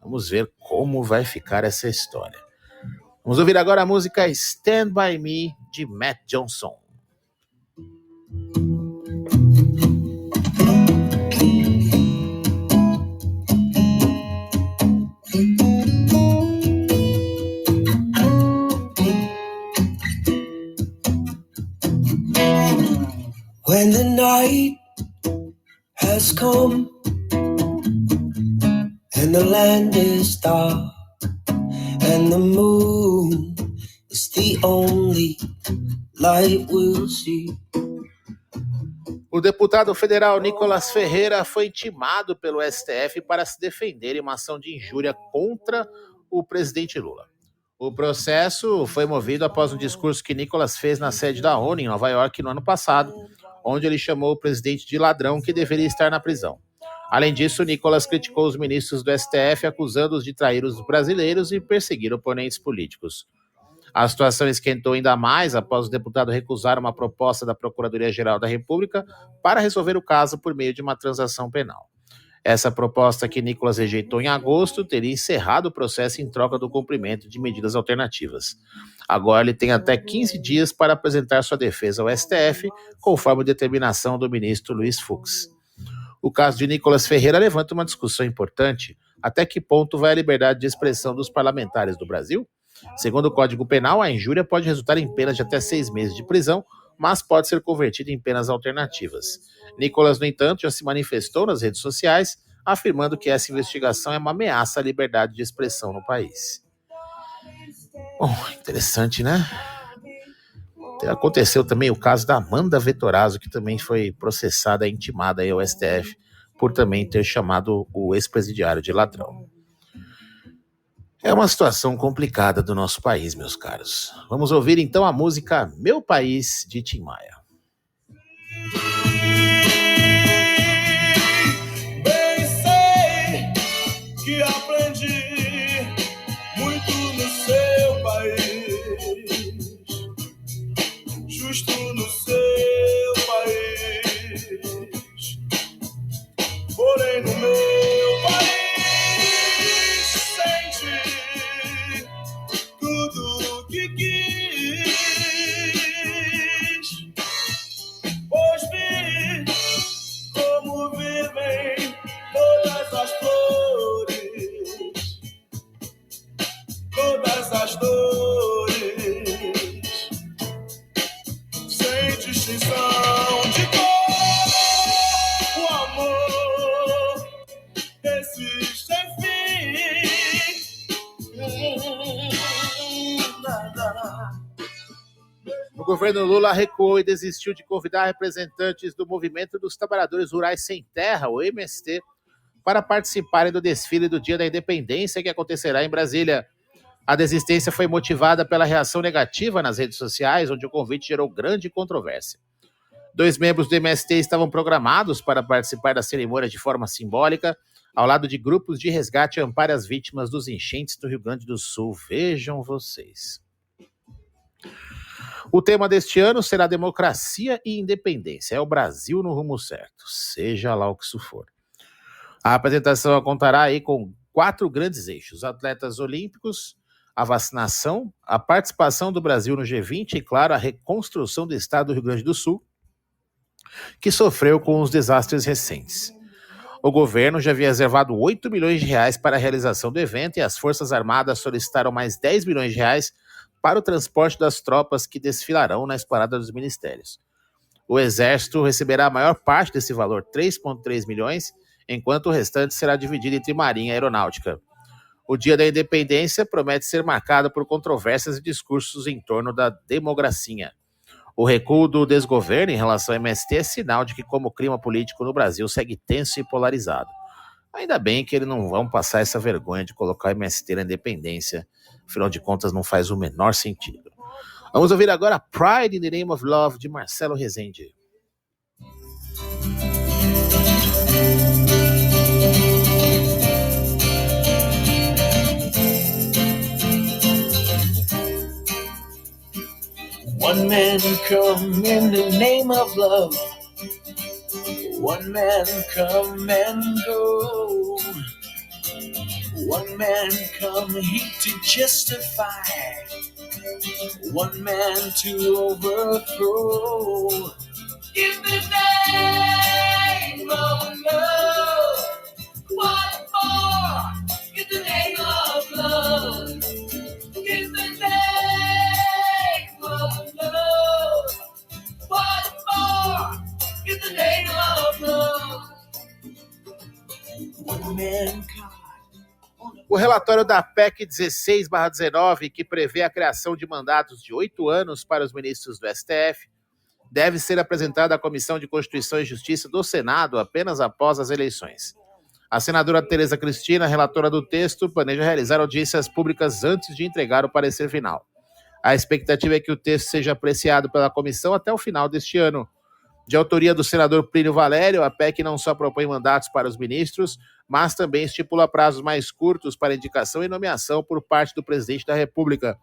Vamos ver como vai ficar essa história. Vamos ouvir agora a música Stand By Me, de Matt Johnson. When the night has come and the land is dark and the moon is the only light we'll see. O deputado federal Nicolas Ferreira foi intimado pelo STF para se defender em uma ação de injúria contra o presidente Lula. O processo foi movido após um discurso que Nicolas fez na sede da ONU em Nova York no ano passado, onde ele chamou o presidente de ladrão que deveria estar na prisão. Além disso, Nicolas criticou os ministros do STF, acusando-os de trair os brasileiros e perseguir oponentes políticos. A situação esquentou ainda mais após o deputado recusar uma proposta da Procuradoria-Geral da República para resolver o caso por meio de uma transação penal. Essa proposta, que Nicolas rejeitou em agosto, teria encerrado o processo em troca do cumprimento de medidas alternativas. Agora ele tem até 15 dias para apresentar sua defesa ao STF, conforme determinação do ministro Luiz Fux. O caso de Nicolas Ferreira levanta uma discussão importante. Até que ponto vai a liberdade de expressão dos parlamentares do Brasil? Segundo o Código Penal, a injúria pode resultar em penas de até 6 meses de prisão, mas pode ser convertida em penas alternativas. Nicolas, no entanto, já se manifestou nas redes sociais, afirmando que essa investigação é uma ameaça à liberdade de expressão no país. Bom, interessante, né? Aconteceu também o caso da Amanda Vettorazzo, que também foi processada e intimada aí ao STF por também ter chamado o ex-presidiário de ladrão. É uma situação complicada do nosso país, meus caros. Vamos ouvir então a música Meu País, de Tim Maia. Bem sei que aprendi muito no seu país, justo no seu país, porém no meu país senti tudo que quis, pois vi como vivem todas as flores, todas as dores, sem distinção de cor. O amor governo Lula recuou e desistiu de convidar representantes do Movimento dos Trabalhadores Rurais Sem Terra, o MST, para participarem do desfile do Dia da Independência que acontecerá em Brasília. A desistência foi motivada pela reação negativa nas redes sociais, onde o convite gerou grande controvérsia. 2 membros do MST estavam programados para participar da cerimônia de forma simbólica, ao lado de grupos de resgate e amparo às vítimas dos enchentes do Rio Grande do Sul. Vejam vocês. O tema deste ano será democracia e independência. É o Brasil no rumo certo, seja lá o que isso for. A apresentação contará aí com 4 grandes eixos: atletas olímpicos, a vacinação, a participação do Brasil no G20 e, claro, a reconstrução do estado do Rio Grande do Sul, que sofreu com os desastres recentes. O governo já havia reservado 8 milhões de reais para a realização do evento e as Forças Armadas solicitaram mais 10 milhões de reais para o transporte das tropas que desfilarão na esplanada dos ministérios. O Exército receberá a maior parte desse valor, 3,3 milhões, enquanto o restante será dividido entre Marinha e Aeronáutica. O Dia da Independência promete ser marcado por controvérsias e discursos em torno da democracia. O recuo do desgoverno em relação ao MST é sinal de que, como o clima político no Brasil segue tenso e polarizado. Ainda bem que eles não vão passar essa vergonha de colocar o MST na independência, afinal de contas não faz o menor sentido. Vamos ouvir agora Pride in the Name of Love, de Marcelo Rezende. One man come in the name of love. One man come and go. One man come here to justify. One man to overthrow. In the name of love. What more? In the name of love. In the name of love. What more? In the name of love. One man come. O relatório da PEC 16/19, que prevê a criação de mandatos de 8 anos para os ministros do STF, deve ser apresentado à Comissão de Constituição e Justiça do Senado apenas após as eleições. A senadora Tereza Cristina, relatora do texto, planeja realizar audiências públicas antes de entregar o parecer final. A expectativa é que o texto seja apreciado pela comissão até o final deste ano. De autoria do senador Plínio Valério, a PEC não só propõe mandatos para os ministros, mas também estipula prazos mais curtos para indicação e nomeação por parte do presidente da República.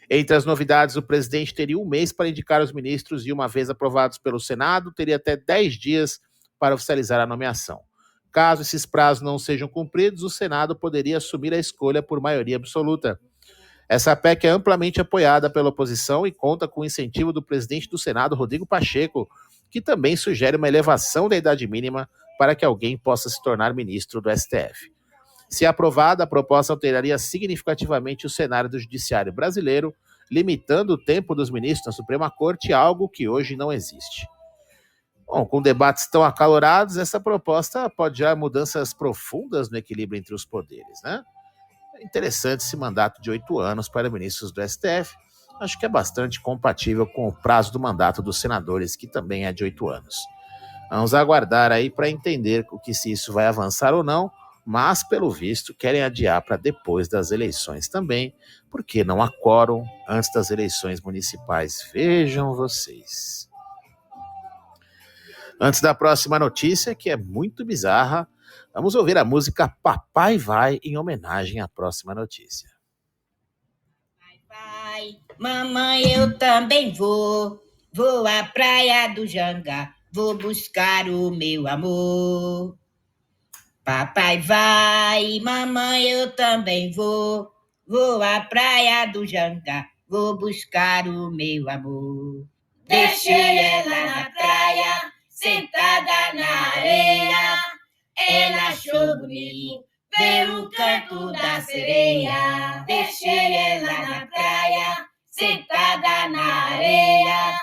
Entre as novidades, o presidente teria 1 mês para indicar os ministros e, uma vez aprovados pelo Senado, teria até 10 dias para oficializar a nomeação. Caso esses prazos não sejam cumpridos, o Senado poderia assumir a escolha por maioria absoluta. Essa PEC é amplamente apoiada pela oposição e conta com o incentivo do presidente do Senado, Rodrigo Pacheco, que também sugere uma elevação da idade mínima para que alguém possa se tornar ministro do STF. Se aprovada, a proposta alteraria significativamente o cenário do judiciário brasileiro, limitando o tempo dos ministros na Suprema Corte, algo que hoje não existe. Bom, com debates tão acalorados, essa proposta pode gerar mudanças profundas no equilíbrio entre os poderes, né? É interessante esse mandato de 8 anos para ministros do STF. Acho que é bastante compatível com o prazo do mandato dos senadores, que também é de 8 anos. Vamos aguardar aí para entender se isso vai avançar ou não, mas, pelo visto, querem adiar para depois das eleições também, porque não há quórum antes das eleições municipais. Vejam vocês. Antes da próxima notícia, que é muito bizarra, vamos ouvir a música Papai Vai, em homenagem à próxima notícia. Vai, mamãe, eu também vou à praia do Janga, vou buscar o meu amor. Papai vai, mamãe, eu também vou à praia do Janga, vou buscar o meu amor. Deixei ela na praia, sentada na areia, ela achou bonito ver o canto da sereia. Deixei ela na praia, sentada na areia,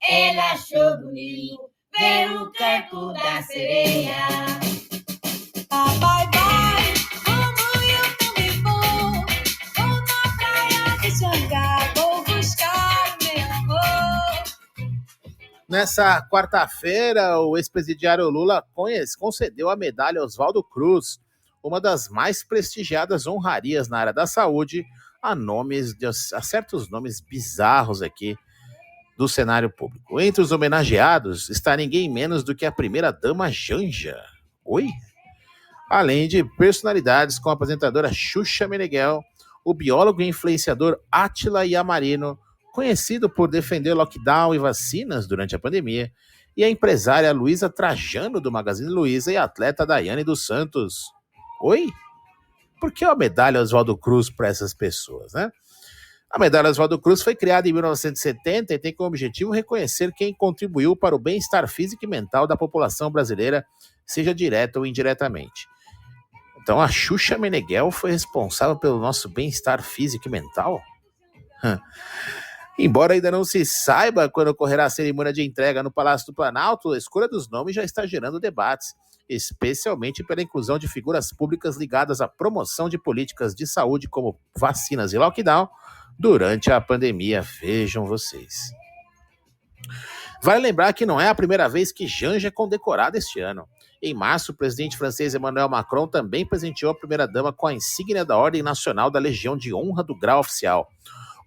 ela achou bonito ver o canto da sereia. Papai vai, mamãe, eu também vou na praia do Janga, vou buscar o meu amor. Nessa quarta-feira, o ex-presidiário Lula concedeu a medalha Oswaldo Cruz, uma das mais prestigiadas honrarias na área da saúde, a certos nomes bizarros aqui do cenário público. Entre os homenageados está ninguém menos do que a primeira-dama Janja. Oi? Além de personalidades como a apresentadora Xuxa Meneghel, o biólogo e influenciador Átila Yamarino, conhecido por defender lockdown e vacinas durante a pandemia, e a empresária Luísa Trajano, do Magazine Luiza, e a atleta Daiane dos Santos. Oi? Por que a medalha Oswaldo Cruz para essas pessoas, né? A medalha Oswaldo Cruz foi criada em 1970 e tem como objetivo reconhecer quem contribuiu para o bem-estar físico e mental da população brasileira, seja direta ou indiretamente. Então a Xuxa Meneghel foi responsável pelo nosso bem-estar físico e mental? Embora ainda não se saiba quando ocorrerá a cerimônia de entrega no Palácio do Planalto, a escolha dos nomes já está gerando debates, especialmente pela inclusão de figuras públicas ligadas à promoção de políticas de saúde como vacinas e lockdown durante a pandemia. Vejam vocês. Vale lembrar que não é a primeira vez que Janja é condecorada este ano. Em março, o presidente francês Emmanuel Macron também presenteou a primeira-dama com a insígnia da Ordem Nacional da Legião de Honra do Grau Oficial,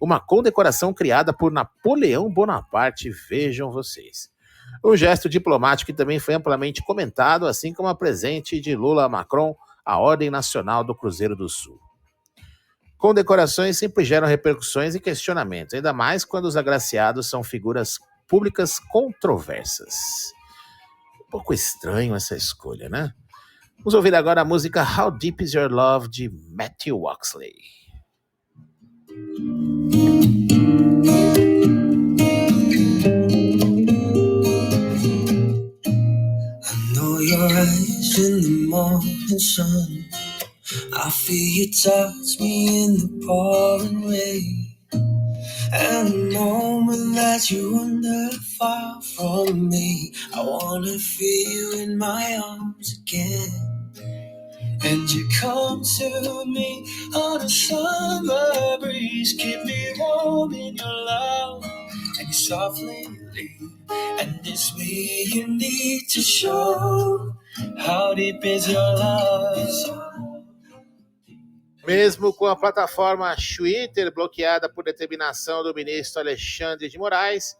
uma condecoração criada por Napoleão Bonaparte, vejam vocês. Um gesto diplomático que também foi amplamente comentado, assim como a presente de Lula a Macron, a Ordem Nacional do Cruzeiro do Sul. Condecorações sempre geram repercussões e questionamentos, ainda mais quando os agraciados são figuras públicas controversas. Um pouco estranho essa escolha, né? Vamos ouvir agora a música How Deep Is Your Love, de Matthew Oxley. I know your eyes in the morning sun. I feel you touch me in the pouring rain. And the moment that you wander far from me, I wanna feel you in my arms again. And you come to me on a summer breeze, keep me warm in your love, and you softly leave. And it's me you need to show. How deep is your love? Mesmo com a plataforma Twitter bloqueada por determinação do ministro Alexandre de Moraes,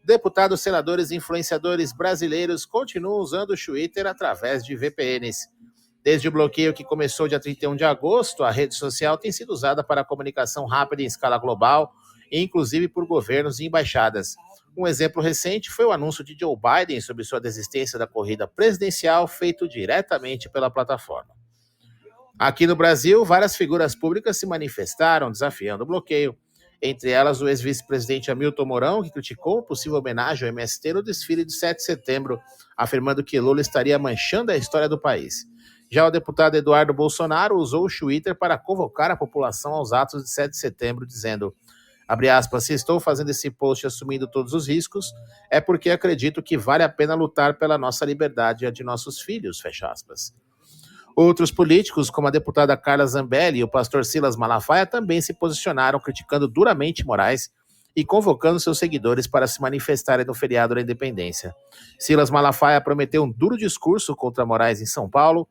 deputados, senadores e influenciadores brasileiros continuam usando o Twitter através de VPNs. Desde o bloqueio que começou dia 31 de agosto, a rede social tem sido usada para comunicação rápida em escala global, inclusive por governos e embaixadas. Um exemplo recente foi o anúncio de Joe Biden sobre sua desistência da corrida presidencial, feito diretamente pela plataforma. Aqui no Brasil, várias figuras públicas se manifestaram desafiando o bloqueio. Entre elas, o ex-vice-presidente Hamilton Mourão, que criticou possível homenagem ao MST no desfile de 7 de setembro, afirmando que Lula estaria manchando a história do país. Já o deputado Eduardo Bolsonaro usou o Twitter para convocar a população aos atos de 7 de setembro, dizendo, abre aspas, se estou fazendo esse post assumindo todos os riscos, é porque acredito que vale a pena lutar pela nossa liberdade e a de nossos filhos, fecha aspas. Outros políticos, como a deputada Carla Zambelli e o pastor Silas Malafaia, também se posicionaram criticando duramente Moraes e convocando seus seguidores para se manifestarem no feriado da Independência. Silas Malafaia prometeu um duro discurso contra Moraes em São Paulo,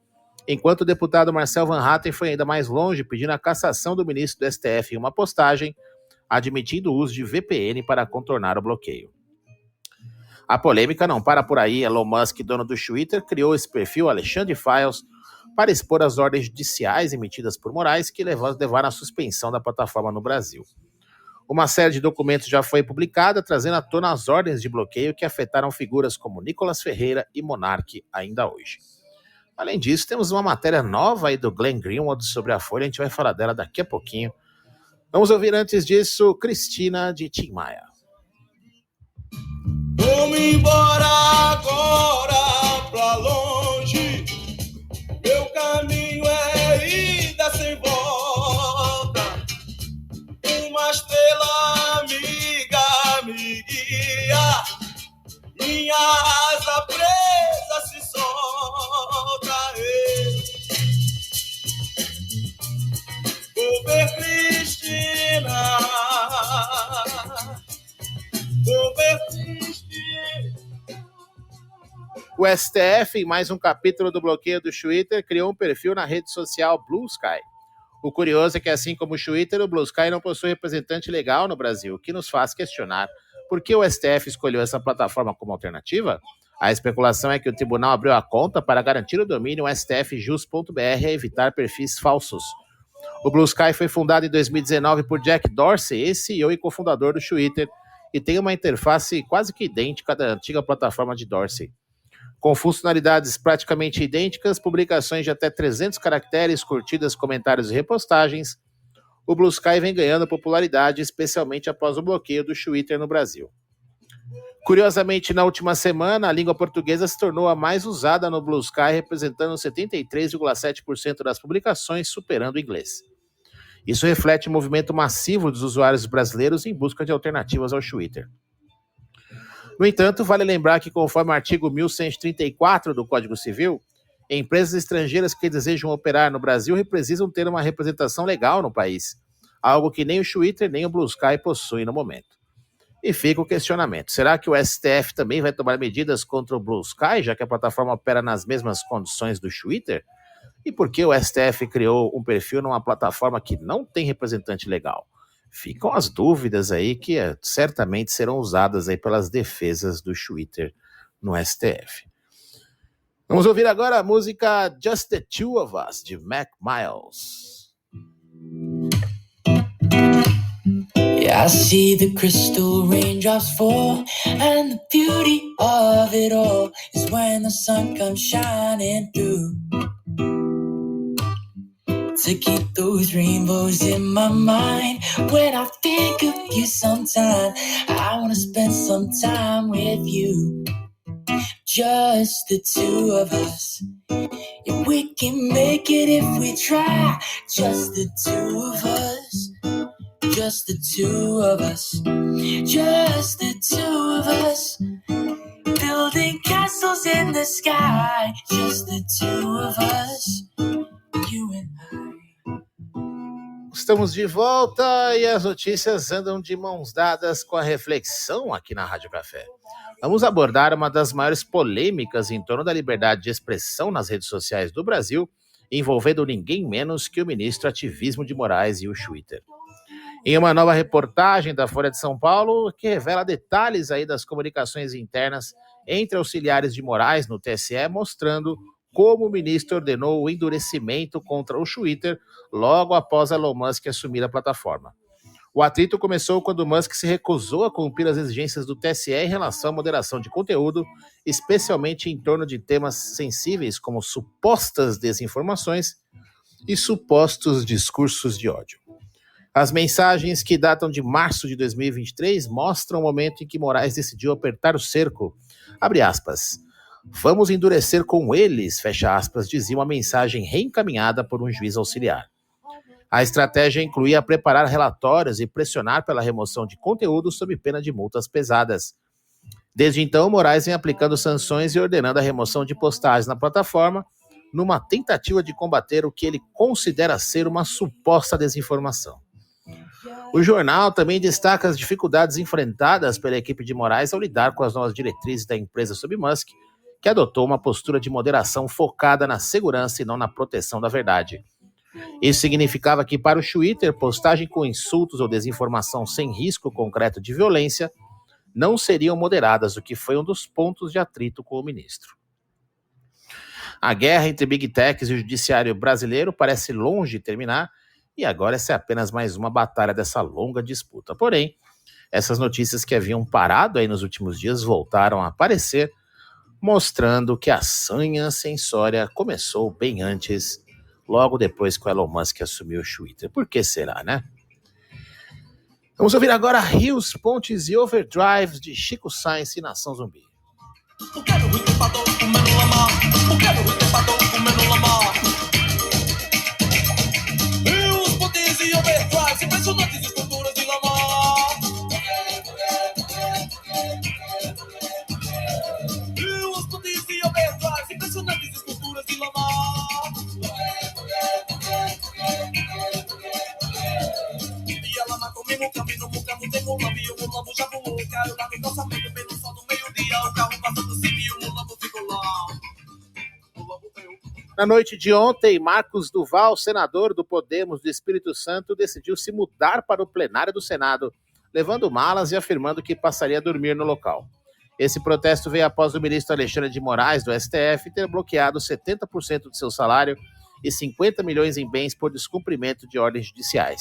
enquanto o deputado Marcel Van Hatten foi ainda mais longe, pedindo a cassação do ministro do STF em uma postagem, admitindo o uso de VPN para contornar o bloqueio. A polêmica não para por aí. Elon Musk, dono do Twitter, criou esse perfil Alexandre Files para expor as ordens judiciais emitidas por Moraes que levaram à suspensão da plataforma no Brasil. Uma série de documentos já foi publicada, trazendo à tona as ordens de bloqueio que afetaram figuras como Nicolas Ferreira e Monark ainda hoje. Além disso, temos uma matéria nova aí do Glenn Greenwald sobre a Folha, a gente vai falar dela daqui a pouquinho. Vamos ouvir antes disso Cristina, de Tim Maia. Vou-me embora agora pra longe, meu caminho é ida sem volta. Uma estrela amiga me guia, minha asa presa se solta. Vou ver Cristina, vou ver Cristina. O STF, em mais um capítulo do bloqueio do Twitter, criou um perfil na rede social Blue Sky. O curioso é que, assim como o Twitter, o Blue Sky não possui representante legal no Brasil, o que nos faz questionar por que o STF escolheu essa plataforma como alternativa. A especulação é que o tribunal abriu a conta para garantir o domínio stfjus.br e evitar perfis falsos. O Blue Sky foi fundado em 2019 por Jack Dorsey, ex-CEO e cofundador do Twitter, e tem uma interface quase que idêntica da antiga plataforma de Dorsey. Com funcionalidades praticamente idênticas, publicações de até 300 caracteres, curtidas, comentários e repostagens, o Blue Sky vem ganhando popularidade, especialmente após o bloqueio do Twitter no Brasil. Curiosamente, na última semana, a língua portuguesa se tornou a mais usada no Blue Sky, representando 73,7% das publicações, superando o inglês. Isso reflete o movimento massivo dos usuários brasileiros em busca de alternativas ao Twitter. No entanto, vale lembrar que, conforme o artigo 1134 do Código Civil, empresas estrangeiras que desejam operar no Brasil precisam ter uma representação legal no país, algo que nem o Twitter nem o Blue Sky possuem no momento. E fica o questionamento, será que o STF também vai tomar medidas contra o Blue Sky, já que a plataforma opera nas mesmas condições do Twitter? E por que o STF criou um perfil numa plataforma que não tem representante legal? Ficam as dúvidas aí que certamente serão usadas aí pelas defesas do Twitter no STF. Vamos ouvir agora a música Just the Two of Us, de Mac Miles. Yeah, I see the crystal raindrops fall, and the beauty of it all is when the sun comes shining through. To keep those rainbows in my mind, when I think of you sometime, I wanna spend some time with you. Just the two of us. Yeah, we can make it if we try. Just the two of us. Just the two of us. Just the two of us. Building castles in the sky. Just the two of us. You and I. Estamos de volta e as notícias andam de mãos dadas com a reflexão aqui na Rádio Café. Vamos abordar uma das maiores polêmicas em torno da liberdade de expressão nas redes sociais do Brasil, envolvendo ninguém menos que o ministro Ativismo de Moraes e o Twitter. Em uma nova reportagem da Folha de São Paulo, que revela detalhes aí das comunicações internas entre auxiliares de Moraes no TSE, mostrando como o ministro ordenou o endurecimento contra o Twitter logo após Elon Musk assumir a plataforma. O atrito começou quando Musk se recusou a cumprir as exigências do TSE em relação à moderação de conteúdo, especialmente em torno de temas sensíveis como supostas desinformações e supostos discursos de ódio. As mensagens, que datam de março de 2023, mostram o momento em que Moraes decidiu apertar o cerco. Abre aspas. Vamos endurecer com eles, fecha aspas, dizia uma mensagem reencaminhada por um juiz auxiliar. A estratégia incluía preparar relatórios e pressionar pela remoção de conteúdo sob pena de multas pesadas. Desde então, Moraes vem aplicando sanções e ordenando a remoção de postagens na plataforma, numa tentativa de combater o que ele considera ser uma suposta desinformação. O jornal também destaca as dificuldades enfrentadas pela equipe de Moraes ao lidar com as novas diretrizes da empresa sob Musk, que adotou uma postura de moderação focada na segurança e não na proteção da verdade. Isso significava que, para o Twitter, postagem com insultos ou desinformação sem risco concreto de violência não seriam moderadas, o que foi um dos pontos de atrito com o ministro. A guerra entre Big Techs e o judiciário brasileiro parece longe de terminar, e agora essa é apenas mais uma batalha dessa longa disputa. Porém, essas notícias que haviam parado aí nos últimos dias voltaram a aparecer, mostrando que a sanha censória começou bem antes, logo depois que o Elon Musk assumiu o Twitter. Por que será, né? Vamos ouvir agora Rios, Pontes e Overdrives de Chico Sainz e Nação Zumbi. Rios, Pontes e Overdrives, impressionantes esculturas de lama. Rios, Pontes e Overdrives, impressionantes esculturas de lama. E ela matou mesmo caminho, nunca não tem um lambi, o lambo já voou, caiu lá no calçamento, pelo sol do meio-dia, o carro passando cima e o lambo ficou lá. Na noite de ontem, Marcos Duval, senador do Podemos do Espírito Santo, decidiu se mudar para o plenário do Senado, levando malas e afirmando que passaria a dormir no local. Esse protesto veio após o ministro Alexandre de Moraes, do STF, ter bloqueado 70% de seu salário e 50 milhões em bens por descumprimento de ordens judiciais.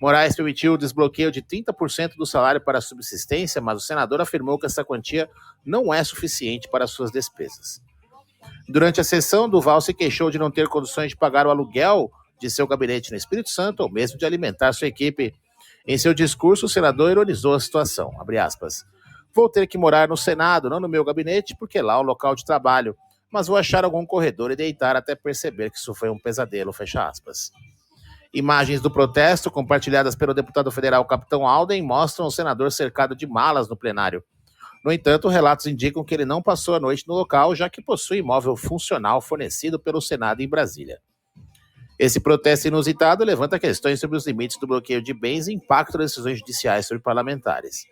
Moraes permitiu o desbloqueio de 30% do salário para a subsistência, mas o senador afirmou que essa quantia não é suficiente para suas despesas. Durante a sessão, Duval se queixou de não ter condições de pagar o aluguel de seu gabinete no Espírito Santo ou mesmo de alimentar sua equipe. Em seu discurso, o senador ironizou a situação, abre aspas, vou ter que morar no Senado, não no meu gabinete, porque lá é o local de trabalho, mas vou achar algum corredor e deitar até perceber que isso foi um pesadelo, fecha aspas. Imagens do protesto, compartilhadas pelo deputado federal Capitão Alden, mostram o senador cercado de malas no plenário. No entanto, relatos indicam que ele não passou a noite no local, já que possui imóvel funcional fornecido pelo Senado em Brasília. Esse protesto inusitado levanta questões sobre os limites do bloqueio de bens e impacto das decisões judiciais sobre parlamentares.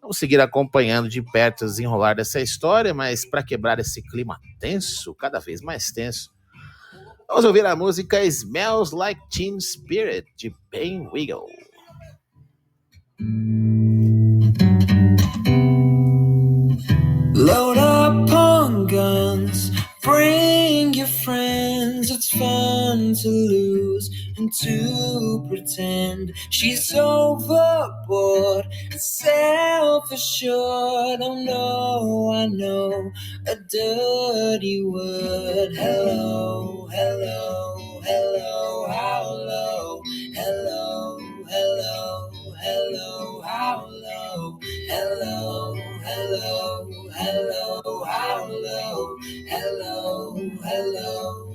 Vamos seguir acompanhando de perto o desenrolar dessa história, mas para quebrar esse clima tenso, cada vez mais tenso, vamos ouvir a música Smells Like Teen Spirit, de Ben Wiggle. Load up on guns, bring your friends. It's fun to lose and to pretend she's overboard, self-assured. Oh no, I know a dirty word. Hello, hello, hello, how low? Hello, hello, hello, how low? Hello, hello, hello, how low? Hello, hello.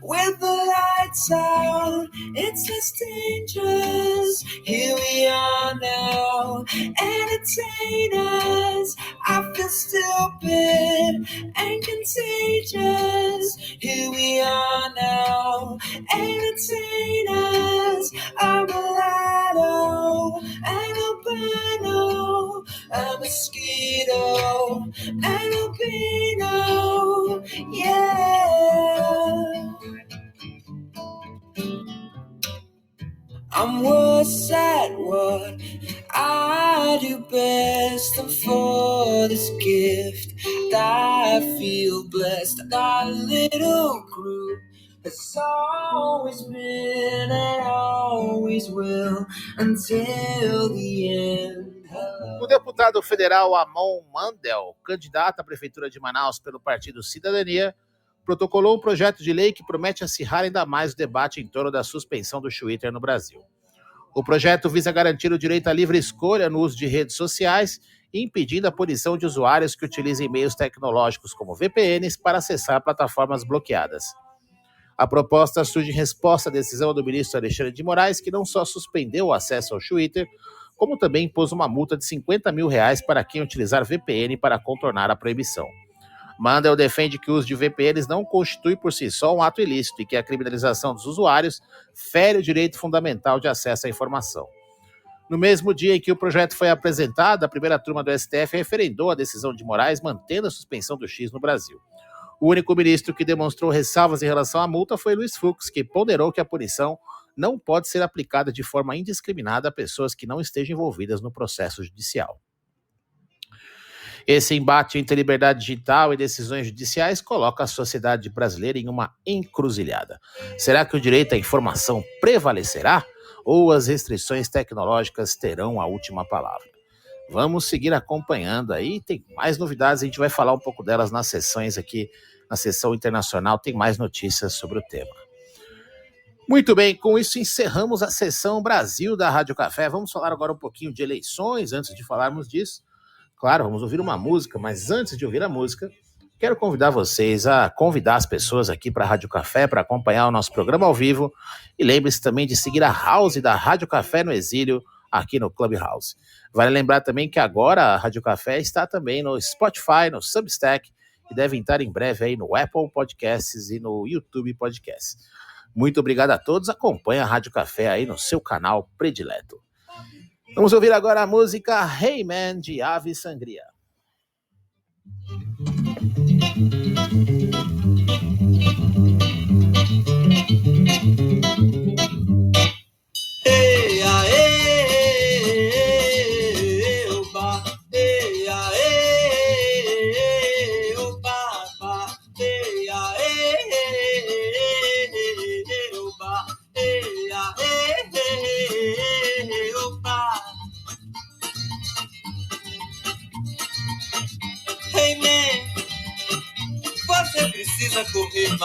With the lights out, it's less dangerous. Here we are now, entertain us. I feel stupid and contagious. Here we are now, entertain us. I'm a mulatto, an albino, a mosquito, an albino, yeah. I'm worse at what I do best. I'm for this gift. I feel blessed. I got a little group that's always been and always will until the end. O deputado federal Amon Mandel, candidato à prefeitura de Manaus pelo Partido Cidadania, protocolou um projeto de lei que promete acirrar ainda mais o debate em torno da suspensão do Twitter no Brasil. O projeto visa garantir o direito à livre escolha no uso de redes sociais, impedindo a punição de usuários que utilizem meios tecnológicos como VPNs para acessar plataformas bloqueadas. A proposta surge em resposta à decisão do ministro Alexandre de Moraes, que não só suspendeu o acesso ao Twitter, como também impôs uma multa de R$50 mil para quem utilizar VPN para contornar a proibição. Mandel defende que o uso de VPNs não constitui por si só um ato ilícito e que a criminalização dos usuários fere o direito fundamental de acesso à informação. No mesmo dia em que o projeto foi apresentado, a primeira turma do STF referendou a decisão de Moraes, mantendo a suspensão do X no Brasil. O único ministro que demonstrou ressalvas em relação à multa foi Luiz Fux, que ponderou que a punição não pode ser aplicada de forma indiscriminada a pessoas que não estejam envolvidas no processo judicial. Esse embate entre liberdade digital e decisões judiciais coloca a sociedade brasileira em uma encruzilhada. Será que o direito à informação prevalecerá? Ou as restrições tecnológicas terão a última palavra? Vamos seguir acompanhando aí, tem mais novidades, a gente vai falar um pouco delas nas sessões aqui, na sessão internacional, tem mais notícias sobre o tema. Muito bem, com isso encerramos a sessão Brasil da Rádio Café. Vamos falar agora um pouquinho de eleições, antes de falarmos disso. Claro, vamos ouvir uma música, mas antes de ouvir a música, quero convidar vocês a convidar as pessoas aqui para a Rádio Café para acompanhar o nosso programa ao vivo. E lembre-se também de seguir a House da Rádio Café no Exílio, aqui no Clubhouse. Vale lembrar também que agora a Rádio Café está também no Spotify, no Substack, e deve estar em breve aí no Apple Podcasts e no YouTube Podcasts. Muito obrigado a todos, acompanhe a Rádio Café aí no seu canal predileto. Vamos ouvir agora a música Hey Man, de Ave Sangria.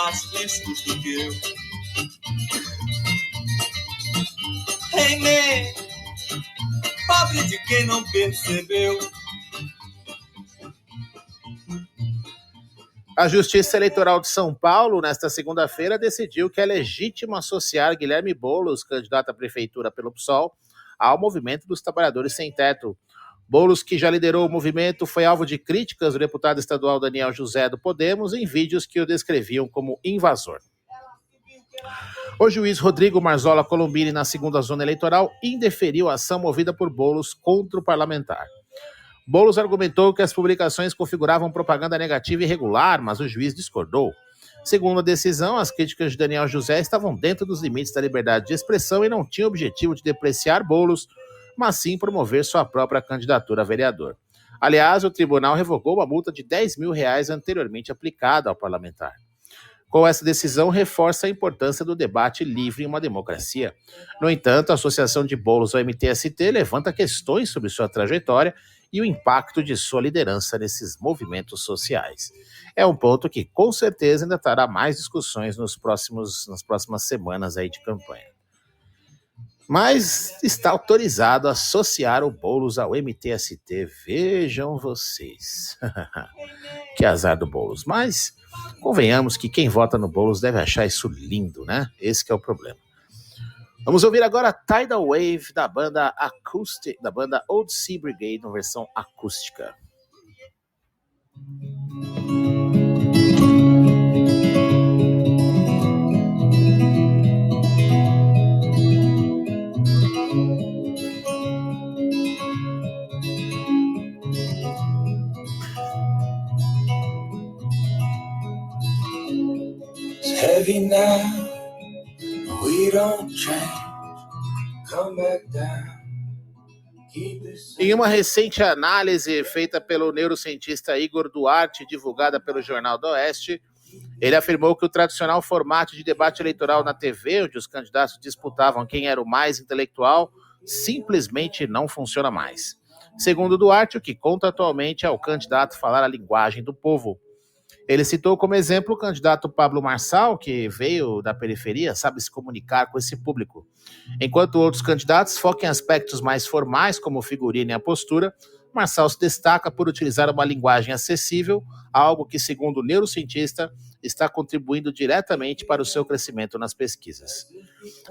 mais riscos do que eu. Ei, Ney, pobre de quem não percebeu. A Justiça Eleitoral de São Paulo, nesta segunda-feira, decidiu que é legítimo associar Guilherme Boulos, candidato à prefeitura pelo PSOL, ao movimento dos trabalhadores sem teto. Boulos, que já liderou o movimento, foi alvo de críticas do deputado estadual Daniel José do Podemos em vídeos que o descreviam como invasor. O juiz Rodrigo Marzola Colombini, na segunda zona eleitoral, indeferiu a ação movida por Boulos contra o parlamentar. Boulos argumentou que as publicações configuravam propaganda negativa e irregular, mas o juiz discordou. Segundo a decisão, as críticas de Daniel José estavam dentro dos limites da liberdade de expressão e não tinham o objetivo de depreciar Boulos, mas sim promover sua própria candidatura a vereador. Aliás, o tribunal revogou uma multa de R$10 mil anteriormente aplicada ao parlamentar. Com essa decisão, reforça a importância do debate livre em uma democracia. No entanto, a associação de Boulos ao MTST levanta questões sobre sua trajetória e o impacto de sua liderança nesses movimentos sociais. É um ponto que, com certeza, ainda trará mais discussões nas próximas semanas aí de campanha. Mas está autorizado a associar o Boulos ao MTST. Vejam vocês. Que azar do Boulos. Mas convenhamos que quem vota no Boulos deve achar isso lindo, né? Esse que é o problema. Vamos ouvir agora Tidal Wave da banda Old Sea Brigade, na versão acústica. It's heavy now. We don't change, come back down. Em uma recente análise feita pelo neurocientista Igor Duarte, divulgada pelo Jornal do Oeste, ele afirmou que o tradicional formato de debate eleitoral na TV, onde os candidatos disputavam quem era o mais intelectual, simplesmente não funciona mais. Segundo Duarte, o que conta atualmente é o candidato falar a linguagem do povo. Ele citou como exemplo o candidato Pablo Marçal, que veio da periferia, sabe se comunicar com esse público. Enquanto outros candidatos focam em aspectos mais formais, como o figurino e a postura, Marçal se destaca por utilizar uma linguagem acessível, algo que, segundo o neurocientista, está contribuindo diretamente para o seu crescimento nas pesquisas.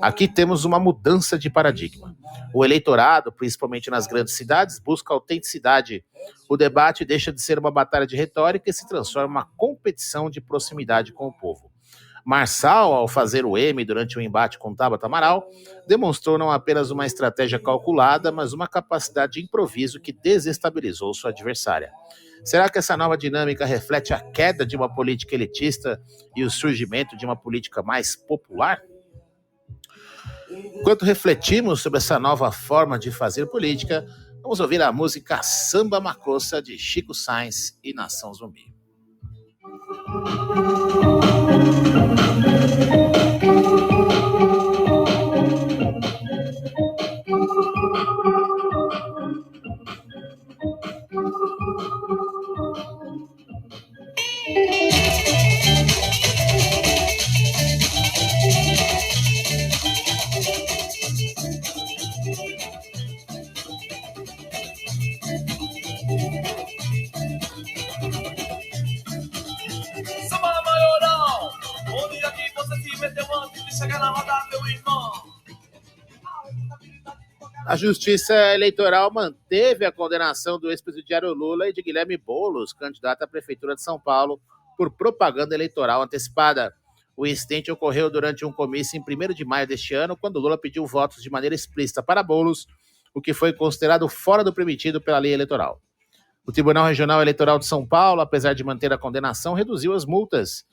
Aqui temos uma mudança de paradigma. O eleitorado, principalmente nas grandes cidades, busca autenticidade. O debate deixa de ser uma batalha de retórica e se transforma em uma competição de proximidade com o povo. Marçal, ao fazer o M durante o embate com Tabata Amaral, demonstrou não apenas uma estratégia calculada, mas uma capacidade de improviso que desestabilizou sua adversária. Será que essa nova dinâmica reflete a queda de uma política elitista e o surgimento de uma política mais popular? Enquanto refletimos sobre essa nova forma de fazer política, vamos ouvir a música Samba Macossa de Chico Sainz e Nação Zumbi. Samba Maioral, onde aqui você se meteu antes de chegar na roda, meu irmão? A Justiça Eleitoral manteve a condenação do ex-presidiário Lula e de Guilherme Boulos, candidato à Prefeitura de São Paulo, por propaganda eleitoral antecipada. O incidente ocorreu durante um comício em 1º de maio deste ano, quando Lula pediu votos de maneira explícita para Boulos, o que foi considerado fora do permitido pela lei eleitoral. O Tribunal Regional Eleitoral de São Paulo, apesar de manter a condenação, reduziu as multas.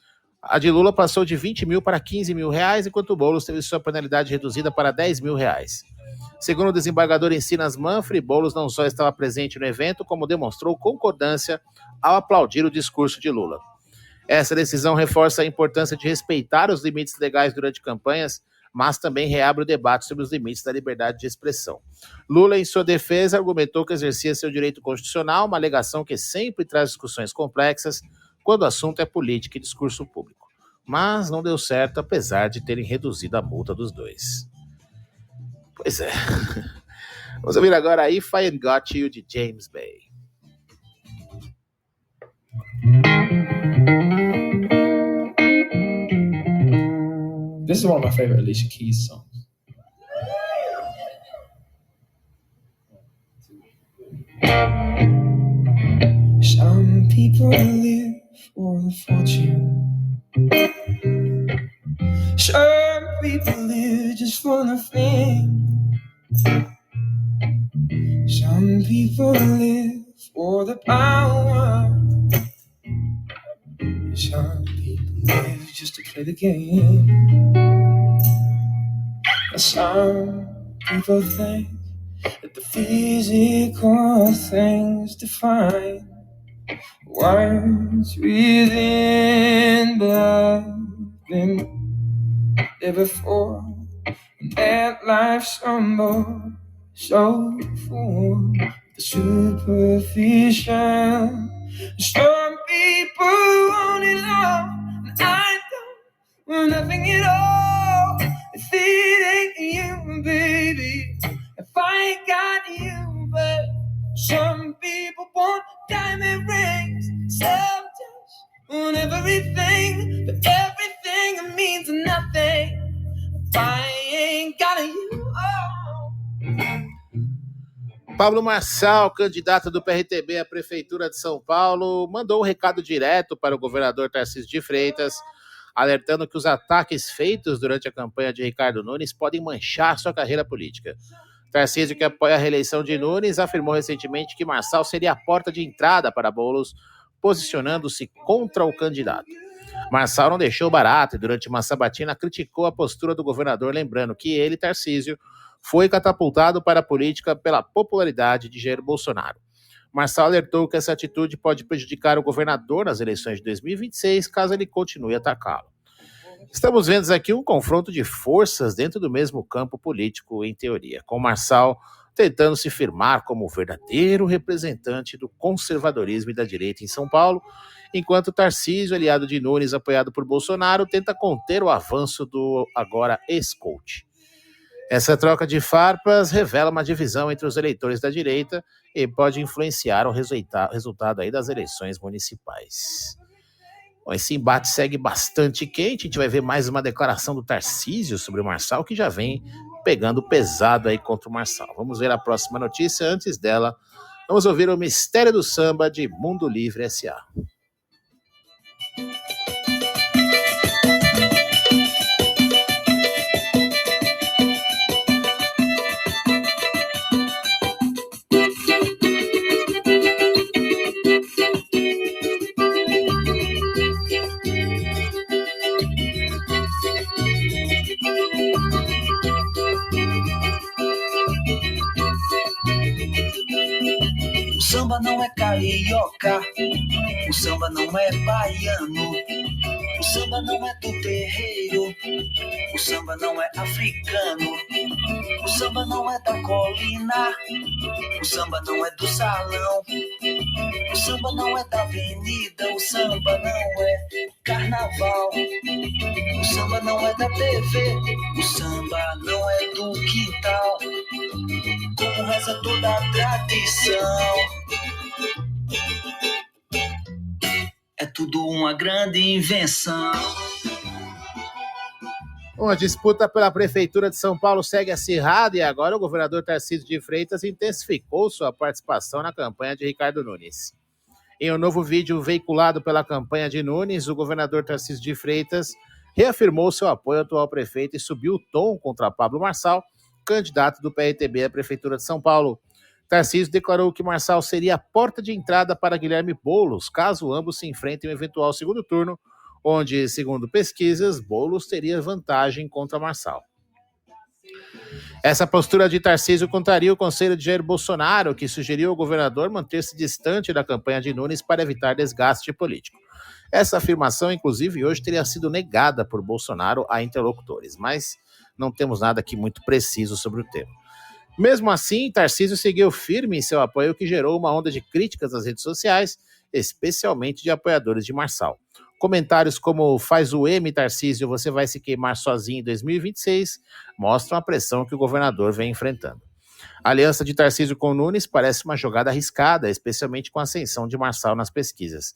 A de Lula passou de 20 mil para 15 mil reais, enquanto o Boulos teve sua penalidade reduzida para 10 mil reais. Segundo o desembargador Encinas Manfre, Boulos não só estava presente no evento, como demonstrou concordância ao aplaudir o discurso de Lula. Essa decisão reforça a importância de respeitar os limites legais durante campanhas, mas também reabre o debate sobre os limites da liberdade de expressão. Lula, em sua defesa, argumentou que exercia seu direito constitucional, uma alegação que sempre traz discussões complexas quando o assunto é política e discurso público. mas não deu certo, apesar de terem reduzido a multa dos dois. Pois é. Vamos ouvir agora If I Ain't Got You, de James Bay. This is one of my favorite Alicia Keys songs. Some people live for the fortune. Some people live just for the fame. Some people live for the power. Some people live just to play the game. And some people think that the physical things define what's within, but been there before. And that life's humble, so full, the superficial. Some people want it all, and I don't want nothing at all. If it ain't you, baby, if I ain't got you, but some people want diamond rings, some just want everything, but everything means nothing if I ain't got you. Pablo Marçal, candidato do PRTB à Prefeitura de São Paulo, mandou um recado direto para o governador Tarcísio de Freitas, alertando que os ataques feitos durante a campanha de Ricardo Nunes podem manchar sua carreira política. Tarcísio, que apoia a reeleição de Nunes, afirmou recentemente que Marçal seria a porta de entrada para Boulos, posicionando-se contra o candidato. Marçal não deixou barato e durante uma sabatina criticou a postura do governador, lembrando que ele, Tarcísio, foi catapultado para a política pela popularidade de Jair Bolsonaro. Marçal alertou que essa atitude pode prejudicar o governador nas eleições de 2026, caso ele continue a atacá-lo. Estamos vendo aqui um confronto de forças dentro do mesmo campo político, em teoria, com Marçal tentando se firmar como o verdadeiro representante do conservadorismo e da direita em São Paulo, enquanto Tarcísio, aliado de Nunes, apoiado por Bolsonaro, tenta conter o avanço do agora ex-coach. Essa troca de farpas revela uma divisão entre os eleitores da direita e pode influenciar o resultado aí das eleições municipais. Bom, esse embate segue bastante quente, a gente vai ver mais uma declaração do Tarcísio sobre o Marçal, que já vem pegando pesado aí contra o Marçal. Vamos ver a próxima notícia, antes dela, vamos ouvir o Mistério do Samba de Mundo Livre S.A. O samba não é carioca, o samba não é baiano, o samba não é do terreiro, o samba não é africano, o samba não é da colina, o samba não é do salão, o samba não é da avenida, o samba não é carnaval, o samba não é da TV, o samba não é do quintal, como reza toda a tradição. É tudo uma grande invenção. Bom, a disputa pela Prefeitura de São Paulo segue acirrada e agora o governador Tarcísio de Freitas intensificou sua participação na campanha de Ricardo Nunes. Em um novo vídeo veiculado pela campanha de Nunes, o governador Tarcísio de Freitas reafirmou seu apoio ao atual prefeito e subiu o tom contra Pablo Marçal, candidato do PRTB à Prefeitura de São Paulo. Tarcísio declarou que Marçal seria a porta de entrada para Guilherme Boulos, caso ambos se enfrentem em um eventual segundo turno, onde, segundo pesquisas, Boulos teria vantagem contra Marçal. Essa postura de Tarcísio contraria o conselho de Jair Bolsonaro, que sugeriu ao governador manter-se distante da campanha de Nunes para evitar desgaste político. Essa afirmação, inclusive, hoje teria sido negada por Bolsonaro a interlocutores, mas não temos nada aqui muito preciso sobre o tema. Mesmo assim, Tarcísio seguiu firme em seu apoio, que gerou uma onda de críticas nas redes sociais, especialmente de apoiadores de Marçal. Comentários como faz o M, Tarcísio, você vai se queimar sozinho em 2026, mostram a pressão que o governador vem enfrentando. A aliança de Tarcísio com Nunes parece uma jogada arriscada, especialmente com a ascensão de Marçal nas pesquisas.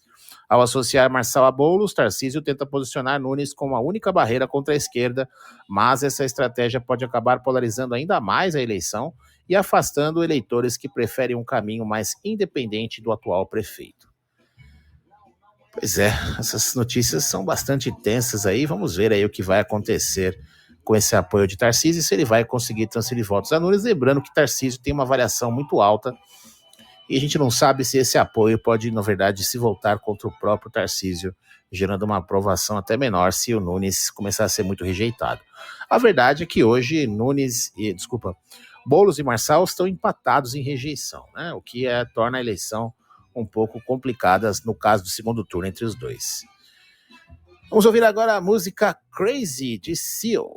Ao associar Marçal a Boulos, Tarcísio tenta posicionar Nunes como a única barreira contra a esquerda, mas essa estratégia pode acabar polarizando ainda mais a eleição e afastando eleitores que preferem um caminho mais independente do atual prefeito. Pois é, essas notícias são bastante tensas aí, vamos ver aí o que vai acontecer com esse apoio de Tarcísio e se ele vai conseguir transferir votos a Nunes, lembrando que Tarcísio tem uma variação muito alta e a gente não sabe se esse apoio pode, na verdade, se voltar contra o próprio Tarcísio, gerando uma aprovação até menor se o Nunes começar a ser muito rejeitado. A verdade é que hoje Boulos e Marçal estão empatados em rejeição, né? O que torna a eleição um pouco complicada no caso do segundo turno entre os dois. Vamos ouvir agora a música Crazy de Seal.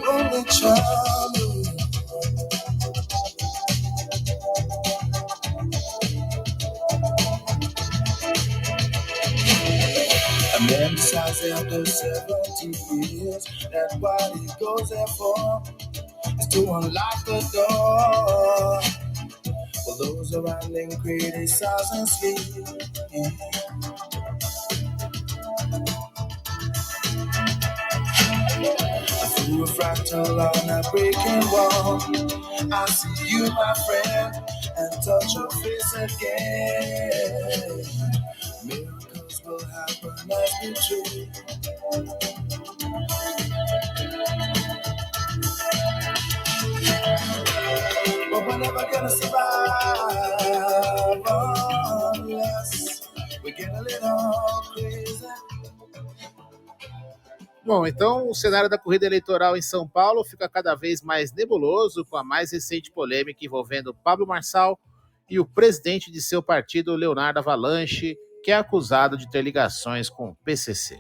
Only charming. A man decides after 70 years that what he goes there for is to unlock the door. For those around him criticize and sleep. Through a fractal on a breaking wall, I see you, my friend, and touch your face again. Miracles will happen as we dream. But we're never gonna survive unless we get a little crazy. Bom, então o cenário da corrida eleitoral em São Paulo fica cada vez mais nebuloso com a mais recente polêmica envolvendo Pablo Marçal e o presidente de seu partido, Leonardo Avalanche, que é acusado de ter ligações com o PCC.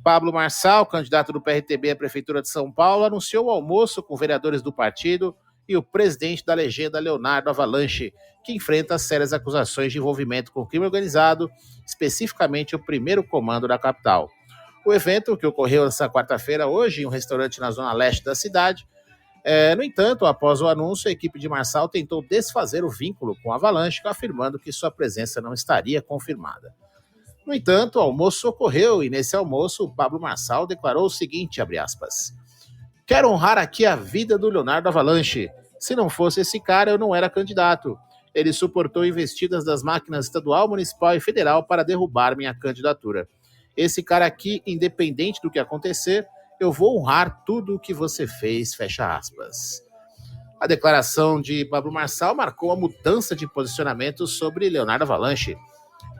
Pablo Marçal, candidato do PRTB à Prefeitura de São Paulo, anunciou o almoço com vereadores do partido e o presidente da legenda, Leonardo Avalanche, que enfrenta sérias acusações de envolvimento com o crime organizado, especificamente o primeiro comando da capital. O evento, que ocorreu nesta quarta-feira, hoje, em um restaurante na zona leste da cidade. No entanto, após o anúncio, a equipe de Marçal tentou desfazer o vínculo com a Avalanche, afirmando que sua presença não estaria confirmada. No entanto, o almoço ocorreu e, nesse almoço, o Pablo Marçal declarou o seguinte, abre aspas, quero honrar aqui a vida do Leonardo Avalanche. Se não fosse esse cara, eu não era candidato. Ele suportou investidas das máquinas estadual, municipal e federal para derrubar minha candidatura. Esse cara aqui, independente do que acontecer, eu vou honrar tudo o que você fez, fecha aspas. A declaração de Pablo Marçal marcou a mudança de posicionamento sobre Leonardo Avalanche.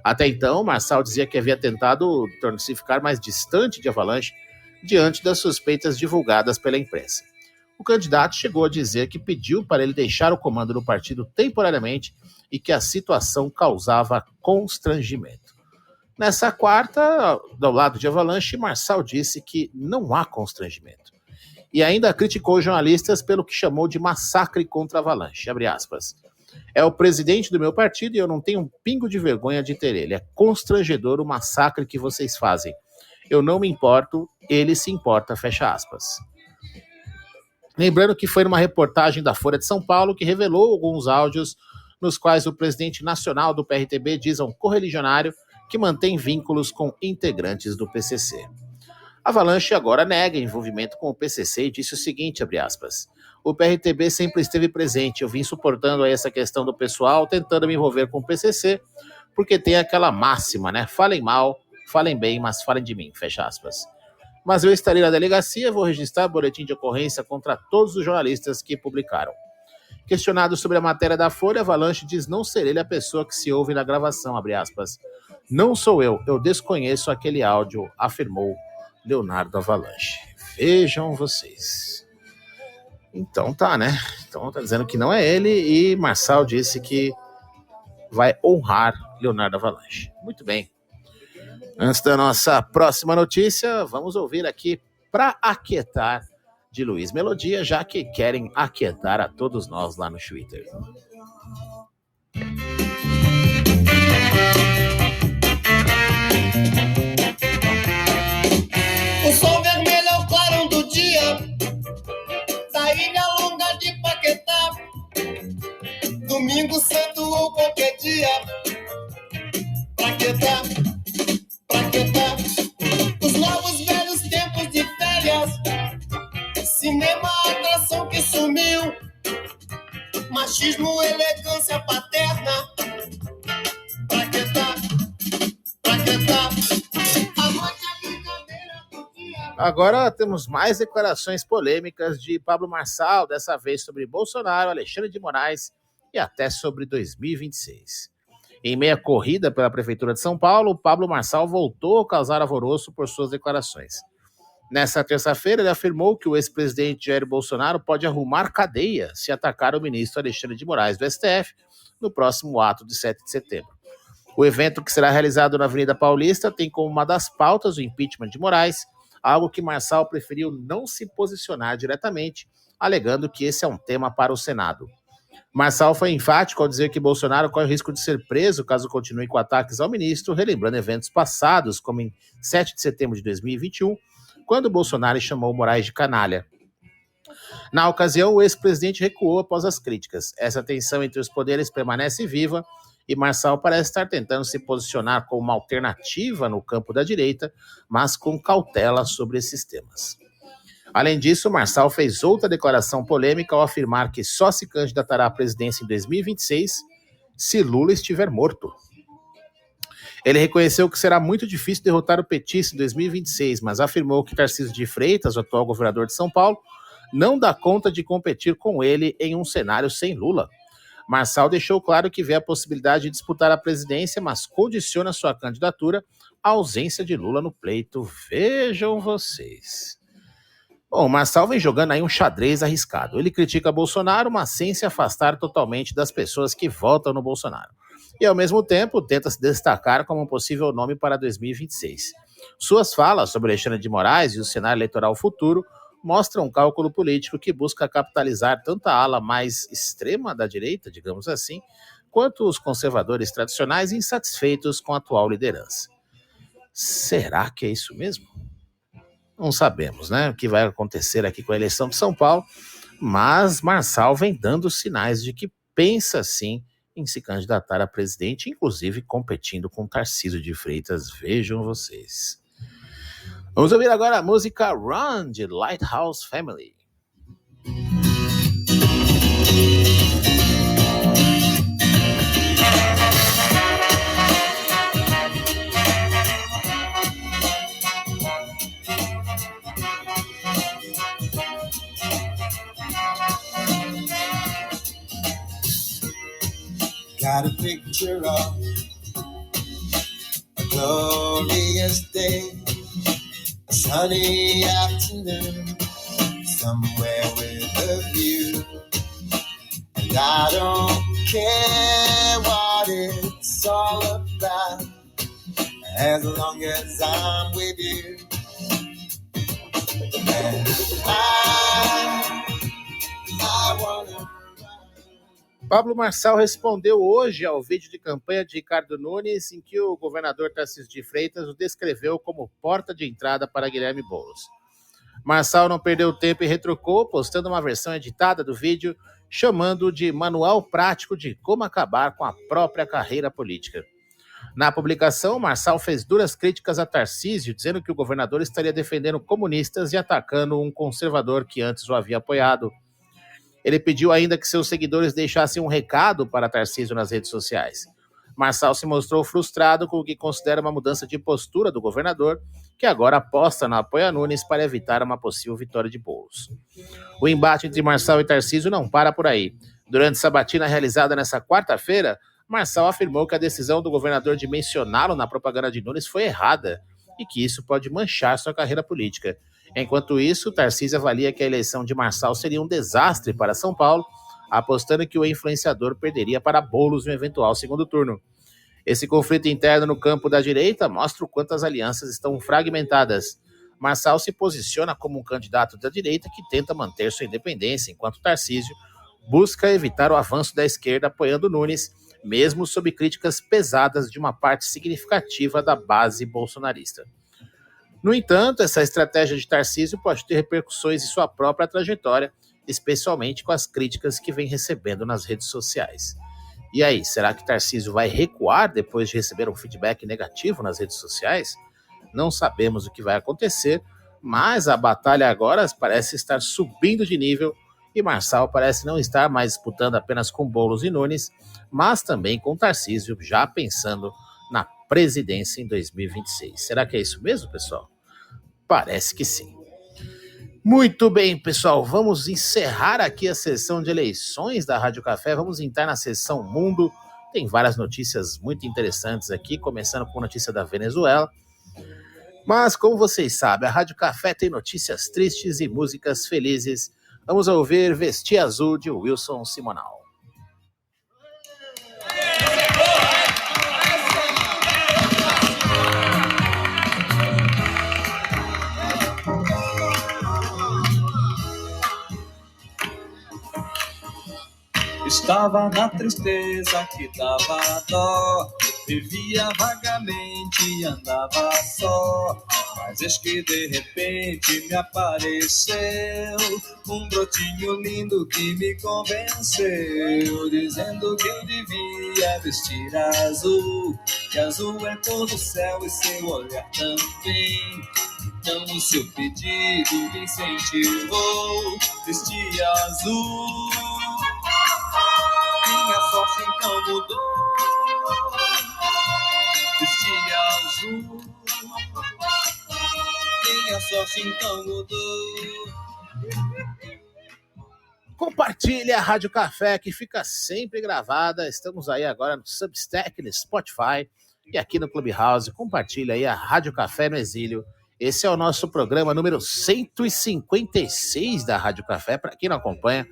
Até então, Marçal dizia que havia tentado se ficar mais distante de Avalanche diante das suspeitas divulgadas pela imprensa. O candidato chegou a dizer que pediu para ele deixar o comando do partido temporariamente e que a situação causava constrangimento. Nessa quarta, do lado de Avalanche, Marçal disse que não há constrangimento. E ainda criticou jornalistas pelo que chamou de massacre contra Avalanche, abre aspas. É o presidente do meu partido e eu não tenho um pingo de vergonha de ter ele. É constrangedor o massacre que vocês fazem. Eu não me importo, ele se importa, fecha aspas. Lembrando que foi numa reportagem da Folha de São Paulo que revelou alguns áudios nos quais o presidente nacional do PRTB diz a um correligionário que mantém vínculos com integrantes do PCC. Avalanche agora nega envolvimento com o PCC e disse o seguinte, abre aspas, o PRTB sempre esteve presente, eu vim suportando aí essa questão do pessoal, tentando me envolver com o PCC, porque tem aquela máxima, né, falem mal, falem bem, mas falem de mim, fecha aspas. Mas eu estarei na delegacia, vou registrar boletim de ocorrência contra todos os jornalistas que publicaram. Questionado sobre a matéria da Folha, Avalanche diz não ser ele a pessoa que se ouve na gravação, abre aspas. Não sou eu desconheço aquele áudio, afirmou Leonardo Avalanche. Vejam vocês. Então tá, né? Então tá dizendo que não é ele e Marçal disse que vai honrar Leonardo Avalanche. Muito bem. Antes da nossa próxima notícia, vamos ouvir aqui Pra Aquietar de Luiz Melodia, já que querem aquietar a todos nós lá no Twitter. O sol vermelho é o clarão do dia da ilha longa de Paquetá. Domingo santo ou qualquer dia, Paquetá, Paquetá. Os novos velhos tempos de férias, cinema, atração que sumiu, machismo, elegância paterna, Paquetá, Paquetá. Agora temos mais declarações polêmicas de Pablo Marçal, dessa vez sobre Bolsonaro, Alexandre de Moraes e até sobre 2026. Em meia corrida pela Prefeitura de São Paulo, Pablo Marçal voltou a causar alvoroço por suas declarações. Nessa terça-feira, ele afirmou que o ex-presidente Jair Bolsonaro pode arrumar cadeia se atacar o ministro Alexandre de Moraes do STF no próximo ato de 7 de setembro. O evento, que será realizado na Avenida Paulista, tem como uma das pautas o impeachment de Moraes, algo que Marçal preferiu não se posicionar diretamente, alegando que esse é um tema para o Senado. Marçal foi enfático ao dizer que Bolsonaro corre o risco de ser preso caso continue com ataques ao ministro, relembrando eventos passados, como em 7 de setembro de 2021, quando Bolsonaro chamou Moraes de canalha. Na ocasião, o ex-presidente recuou após as críticas. Essa tensão entre os poderes permanece viva e Marçal parece estar tentando se posicionar como uma alternativa no campo da direita, mas com cautela sobre esses temas. Além disso, Marçal fez outra declaração polêmica ao afirmar que só se candidatará à presidência em 2026 se Lula estiver morto. Ele reconheceu que será muito difícil derrotar o petista em 2026, mas afirmou que Tarcísio de Freitas, o atual governador de São Paulo, não dá conta de competir com ele em um cenário sem Lula. Marçal deixou claro que vê a possibilidade de disputar a presidência, mas condiciona sua candidatura à ausência de Lula no pleito. Vejam vocês. Bom, Marçal vem jogando aí um xadrez arriscado. Ele critica Bolsonaro, mas sem se afastar totalmente das pessoas que votam no Bolsonaro. E, ao mesmo tempo, tenta se destacar como um possível nome para 2026. Suas falas sobre Alexandre de Moraes e o cenário eleitoral futuro mostram um cálculo político que busca capitalizar tanto a ala mais extrema da direita, digamos assim, quanto os conservadores tradicionais insatisfeitos com a atual liderança. Será que é isso mesmo? Não sabemos, né, o que vai acontecer aqui com a eleição de São Paulo, mas Marçal vem dando sinais de que pensa sim em se candidatar a presidente, inclusive competindo com Tarcísio de Freitas. Vejam vocês. Vamos ouvir agora a música Run, de Lighthouse Family. Got a picture of a glorious day, a sunny afternoon, somewhere with a view. And I don't care what it's all about, as long as I'm with you. And I wanna. Pablo Marçal respondeu hoje ao vídeo de campanha de Ricardo Nunes, em que o governador Tarcísio de Freitas o descreveu como porta de entrada para Guilherme Boulos. Marçal não perdeu tempo e retrucou, postando uma versão editada do vídeo, chamando de manual prático de como acabar com a própria carreira política. Na publicação, Marçal fez duras críticas a Tarcísio, dizendo que o governador estaria defendendo comunistas e atacando um conservador que antes o havia apoiado. Ele pediu ainda que seus seguidores deixassem um recado para Tarcísio nas redes sociais. Marçal se mostrou frustrado com o que considera uma mudança de postura do governador, que agora aposta no apoio a Nunes para evitar uma possível vitória de Boulos. O embate entre Marçal e Tarcísio não para por aí. Durante sabatina realizada nesta quarta-feira, Marçal afirmou que a decisão do governador de mencioná-lo na propaganda de Nunes foi errada e que isso pode manchar sua carreira política. Enquanto isso, Tarcísio avalia que a eleição de Marçal seria um desastre para São Paulo, apostando que o influenciador perderia para Boulos no eventual segundo turno. Esse conflito interno no campo da direita mostra o quanto as alianças estão fragmentadas. Marçal se posiciona como um candidato da direita que tenta manter sua independência, enquanto Tarcísio busca evitar o avanço da esquerda apoiando Nunes, mesmo sob críticas pesadas de uma parte significativa da base bolsonarista. No entanto, essa estratégia de Tarcísio pode ter repercussões em sua própria trajetória, especialmente com as críticas que vem recebendo nas redes sociais. E aí, será que Tarcísio vai recuar depois de receber um feedback negativo nas redes sociais? Não sabemos o que vai acontecer, mas a batalha agora parece estar subindo de nível e Marçal parece não estar mais disputando apenas com Boulos e Nunes, mas também com Tarcísio, já pensando na presidência em 2026. Será que é isso mesmo, pessoal? Parece que sim. Muito bem, pessoal, vamos encerrar aqui a sessão de eleições da Rádio Café, vamos entrar na sessão Mundo. Tem várias notícias muito interessantes aqui, começando com a notícia da Venezuela. Mas, como vocês sabem, a Rádio Café tem notícias tristes e músicas felizes. Vamos ouvir Vestir Azul, de Wilson Simonal. Estava na tristeza que dava dó, vivia vagamente e andava só. Mas eis que de repente me apareceu um brotinho lindo que me convenceu, dizendo que eu devia vestir azul, que azul é cor do céu e seu olhar também. Então o seu pedido me incentivou, vestir azul. Minha sorte então mudou, vestir azul. Minha sorte então mudou. Compartilhe a Rádio Café, que fica sempre gravada. Estamos aí agora no Substack, no Spotify e aqui no Clubhouse. Compartilhe aí a Rádio Café no Exílio. Esse é o nosso programa número 156 da Rádio Café. Para quem não acompanha,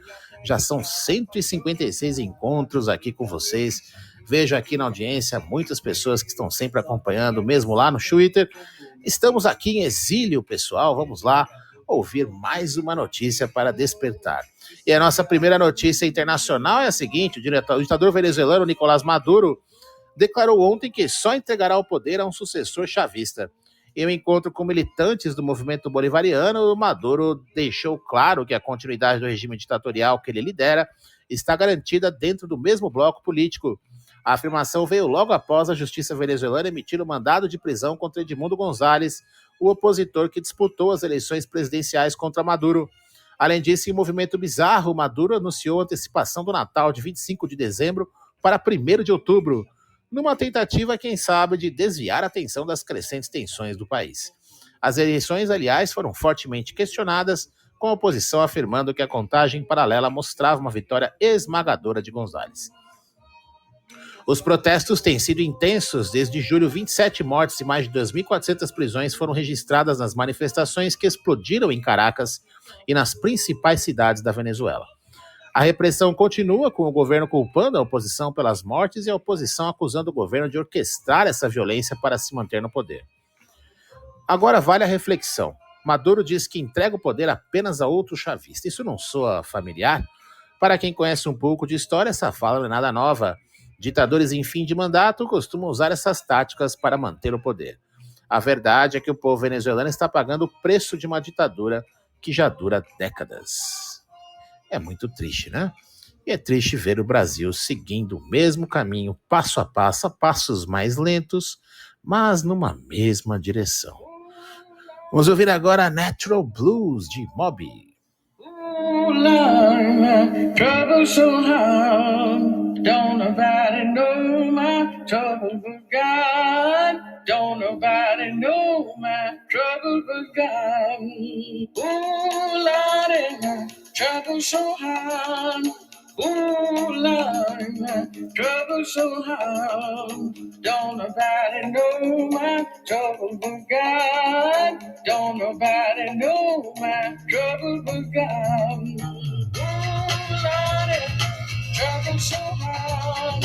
já são 156 encontros aqui com vocês. Vejo aqui na audiência muitas pessoas que estão sempre acompanhando, mesmo lá no Twitter. Estamos aqui em exílio, pessoal. Vamos lá ouvir mais uma notícia para despertar. E a nossa primeira notícia internacional é a seguinte: o ditador venezuelano Nicolás Maduro declarou ontem que só entregará o poder a um sucessor chavista. Em um encontro com militantes do movimento bolivariano, Maduro deixou claro que a continuidade do regime ditatorial que ele lidera está garantida dentro do mesmo bloco político. A afirmação veio logo após a justiça venezuelana emitir o mandado de prisão contra Edmundo Gonzalez, o opositor que disputou as eleições presidenciais contra Maduro. Além disso, em um movimento bizarro, Maduro anunciou a antecipação do Natal de 25 de dezembro para 1º de outubro, numa tentativa, quem sabe, de desviar a atenção das crescentes tensões do país. As eleições, aliás, foram fortemente questionadas, com a oposição afirmando que a contagem paralela mostrava uma vitória esmagadora de Gonzalez. Os protestos têm sido intensos desde julho. 27 mortes e mais de 2.400 prisões foram registradas nas manifestações que explodiram em Caracas e nas principais cidades da Venezuela. A repressão continua, com o governo culpando a oposição pelas mortes e a oposição acusando o governo de orquestrar essa violência para se manter no poder. Agora vale a reflexão. Maduro diz que entrega o poder apenas a outro chavista. Isso não soa familiar? Para quem conhece um pouco de história, essa fala não é nada nova. Ditadores em fim de mandato costumam usar essas táticas para manter o poder. A verdade é que o povo venezuelano está pagando o preço de uma ditadura que já dura décadas. É muito triste, né? E é triste ver o Brasil seguindo o mesmo caminho, passo a passos mais lentos, mas numa mesma direção. Vamos ouvir agora Natural Blues, de Moby. Oh, Lord, my trouble so hard. Don't nobody know my trouble but God. Don't nobody know my trouble but God. Oh, Lord, my trouble so hard. Ooh, Lord, my trouble so hard. Don't nobody know my trouble but God. Don't nobody know my trouble but God. Ooh, Lord, trouble so hard.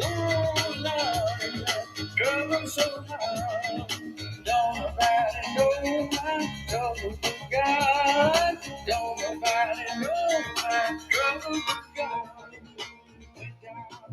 Ooh, Lord, trouble so hard. Don't nobody know my trouble but God. Don't nobody know my trouble but God.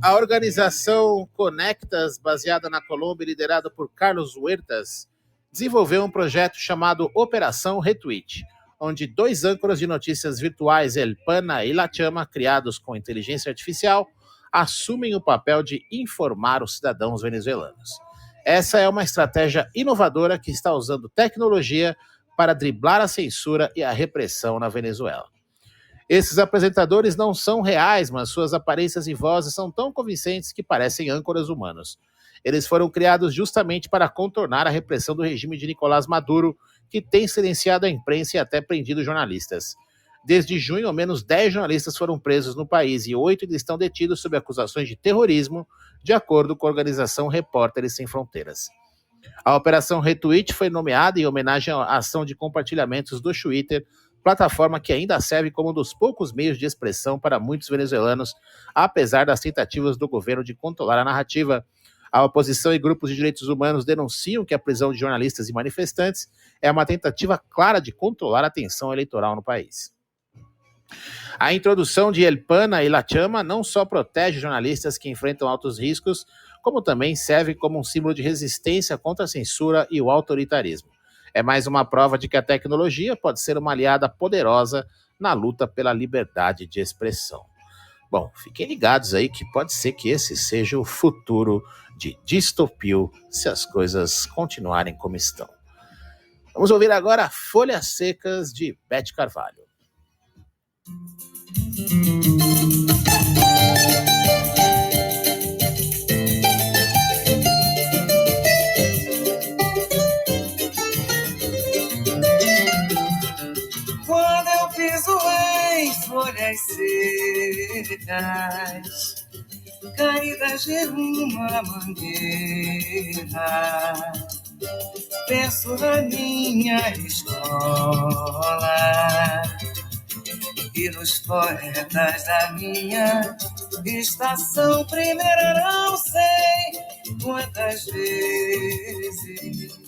A organização Conectas, baseada na Colômbia e liderada por Carlos Huertas, desenvolveu um projeto chamado Operação Retweet, onde 2 âncoras de notícias virtuais, El Pana e La Chama, criados com inteligência artificial, assumem o papel de informar os cidadãos venezuelanos. Essa é uma estratégia inovadora que está usando tecnologia para driblar a censura e a repressão na Venezuela. Esses apresentadores não são reais, mas suas aparências e vozes são tão convincentes que parecem âncoras humanos. Eles foram criados justamente para contornar a repressão do regime de Nicolás Maduro, que tem silenciado a imprensa e até prendido jornalistas. Desde junho, ao menos 10 jornalistas foram presos no país e 8 ainda estão detidos sob acusações de terrorismo, de acordo com a organização Repórteres Sem Fronteiras. A Operação Retweet foi nomeada em homenagem à ação de compartilhamentos do Twitter, plataforma que ainda serve como um dos poucos meios de expressão para muitos venezuelanos, apesar das tentativas do governo de controlar a narrativa. A oposição e grupos de direitos humanos denunciam que a prisão de jornalistas e manifestantes é uma tentativa clara de controlar a tensão eleitoral no país. A introdução de El Pana e La Chama não só protege jornalistas que enfrentam altos riscos, como também serve como um símbolo de resistência contra a censura e o autoritarismo. É mais uma prova de que a tecnologia pode ser uma aliada poderosa na luta pela liberdade de expressão. Bom, fiquem ligados aí que pode ser que esse seja o futuro de Distopio se as coisas continuarem como estão. Vamos ouvir agora Folhas Secas de Beth Carvalho. Quando eu piso em folhas secas, caídas de uma mangueira, penso na minha escola e nos poetas da minha estação. Primeira não sei quantas vezes.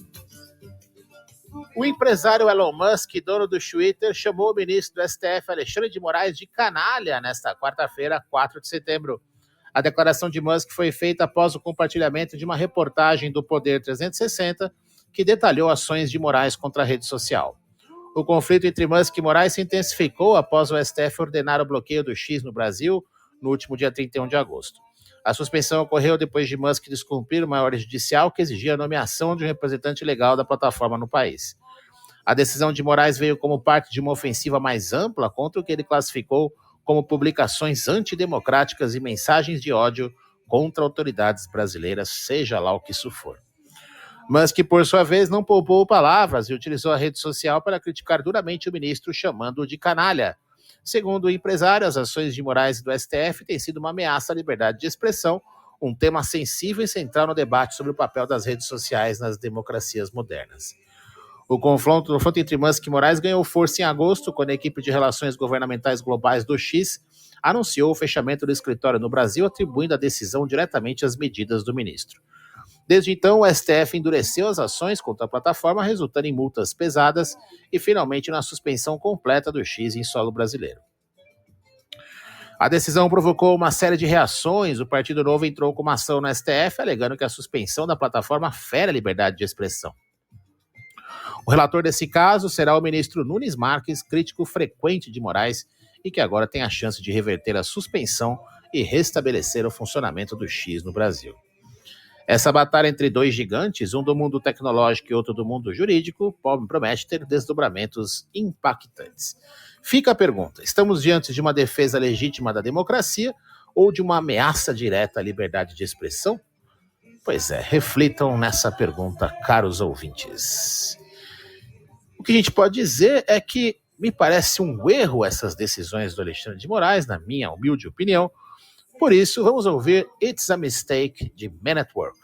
O empresário Elon Musk, dono do Twitter, chamou o ministro do STF, Alexandre de Moraes, de canalha nesta quarta-feira, 4 de setembro. A declaração de Musk foi feita após o compartilhamento de uma reportagem do Poder 360 que detalhou ações de Moraes contra a rede social. O conflito entre Musk e Moraes se intensificou após o STF ordenar o bloqueio do X no Brasil no último dia 31 de agosto. A suspensão ocorreu depois de Musk descumprir uma ordem judicial que exigia a nomeação de um representante legal da plataforma no país. A decisão de Moraes veio como parte de uma ofensiva mais ampla contra o que ele classificou como publicações antidemocráticas e mensagens de ódio contra autoridades brasileiras, seja lá o que isso for. Musk, por sua vez, não poupou palavras e utilizou a rede social para criticar duramente o ministro, chamando-o de canalha. Segundo o empresário, as ações de Moraes e do STF têm sido uma ameaça à liberdade de expressão, um tema sensível e central no debate sobre o papel das redes sociais nas democracias modernas. O confronto entre Musk e Moraes ganhou força em agosto, quando a equipe de relações governamentais globais do X anunciou o fechamento do escritório no Brasil, atribuindo a decisão diretamente às medidas do ministro. Desde então, o STF endureceu as ações contra a plataforma, resultando em multas pesadas e, finalmente, na suspensão completa do X em solo brasileiro. A decisão provocou uma série de reações. O Partido Novo entrou com uma ação no STF, alegando que a suspensão da plataforma fere a liberdade de expressão. O relator desse caso será o ministro Nunes Marques, crítico frequente de Moraes, e que agora tem a chance de reverter a suspensão e restabelecer o funcionamento do X no Brasil. Essa batalha entre dois gigantes, um do mundo tecnológico e outro do mundo jurídico, promete ter desdobramentos impactantes. Fica a pergunta: estamos diante de uma defesa legítima da democracia ou de uma ameaça direta à liberdade de expressão? Pois é, reflitam nessa pergunta, caros ouvintes. O que a gente pode dizer é que Me parece um erro essas decisões do Alexandre de Moraes, na minha humilde opinião. Por isso, vamos ouvir It's a Mistake, de Men at Work.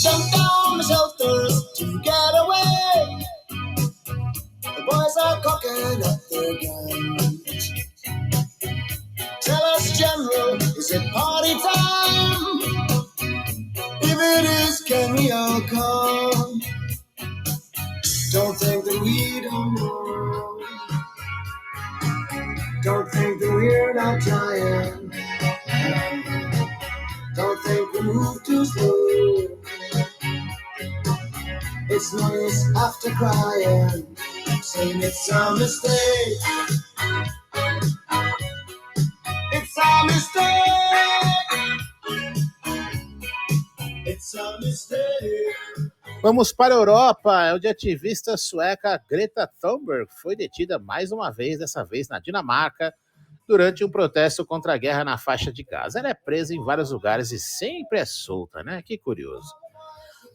Jump down the shelters to get away. The boys are cocking up their guns. Tell us, General, is it party time? If it is, can we all come? Don't think that we don't know. Don't think that we're not trying. Don't think we move too slow. It's no use after crying, saying it's a mistake. It's a mistake. It's a mistake. Vamos para a Europa, onde a ativista sueca Greta Thunberg foi detida mais uma vez, dessa vez na Dinamarca, durante um protesto contra a guerra na faixa de Gaza. Ela é presa em vários lugares e sempre é solta, né? Que curioso.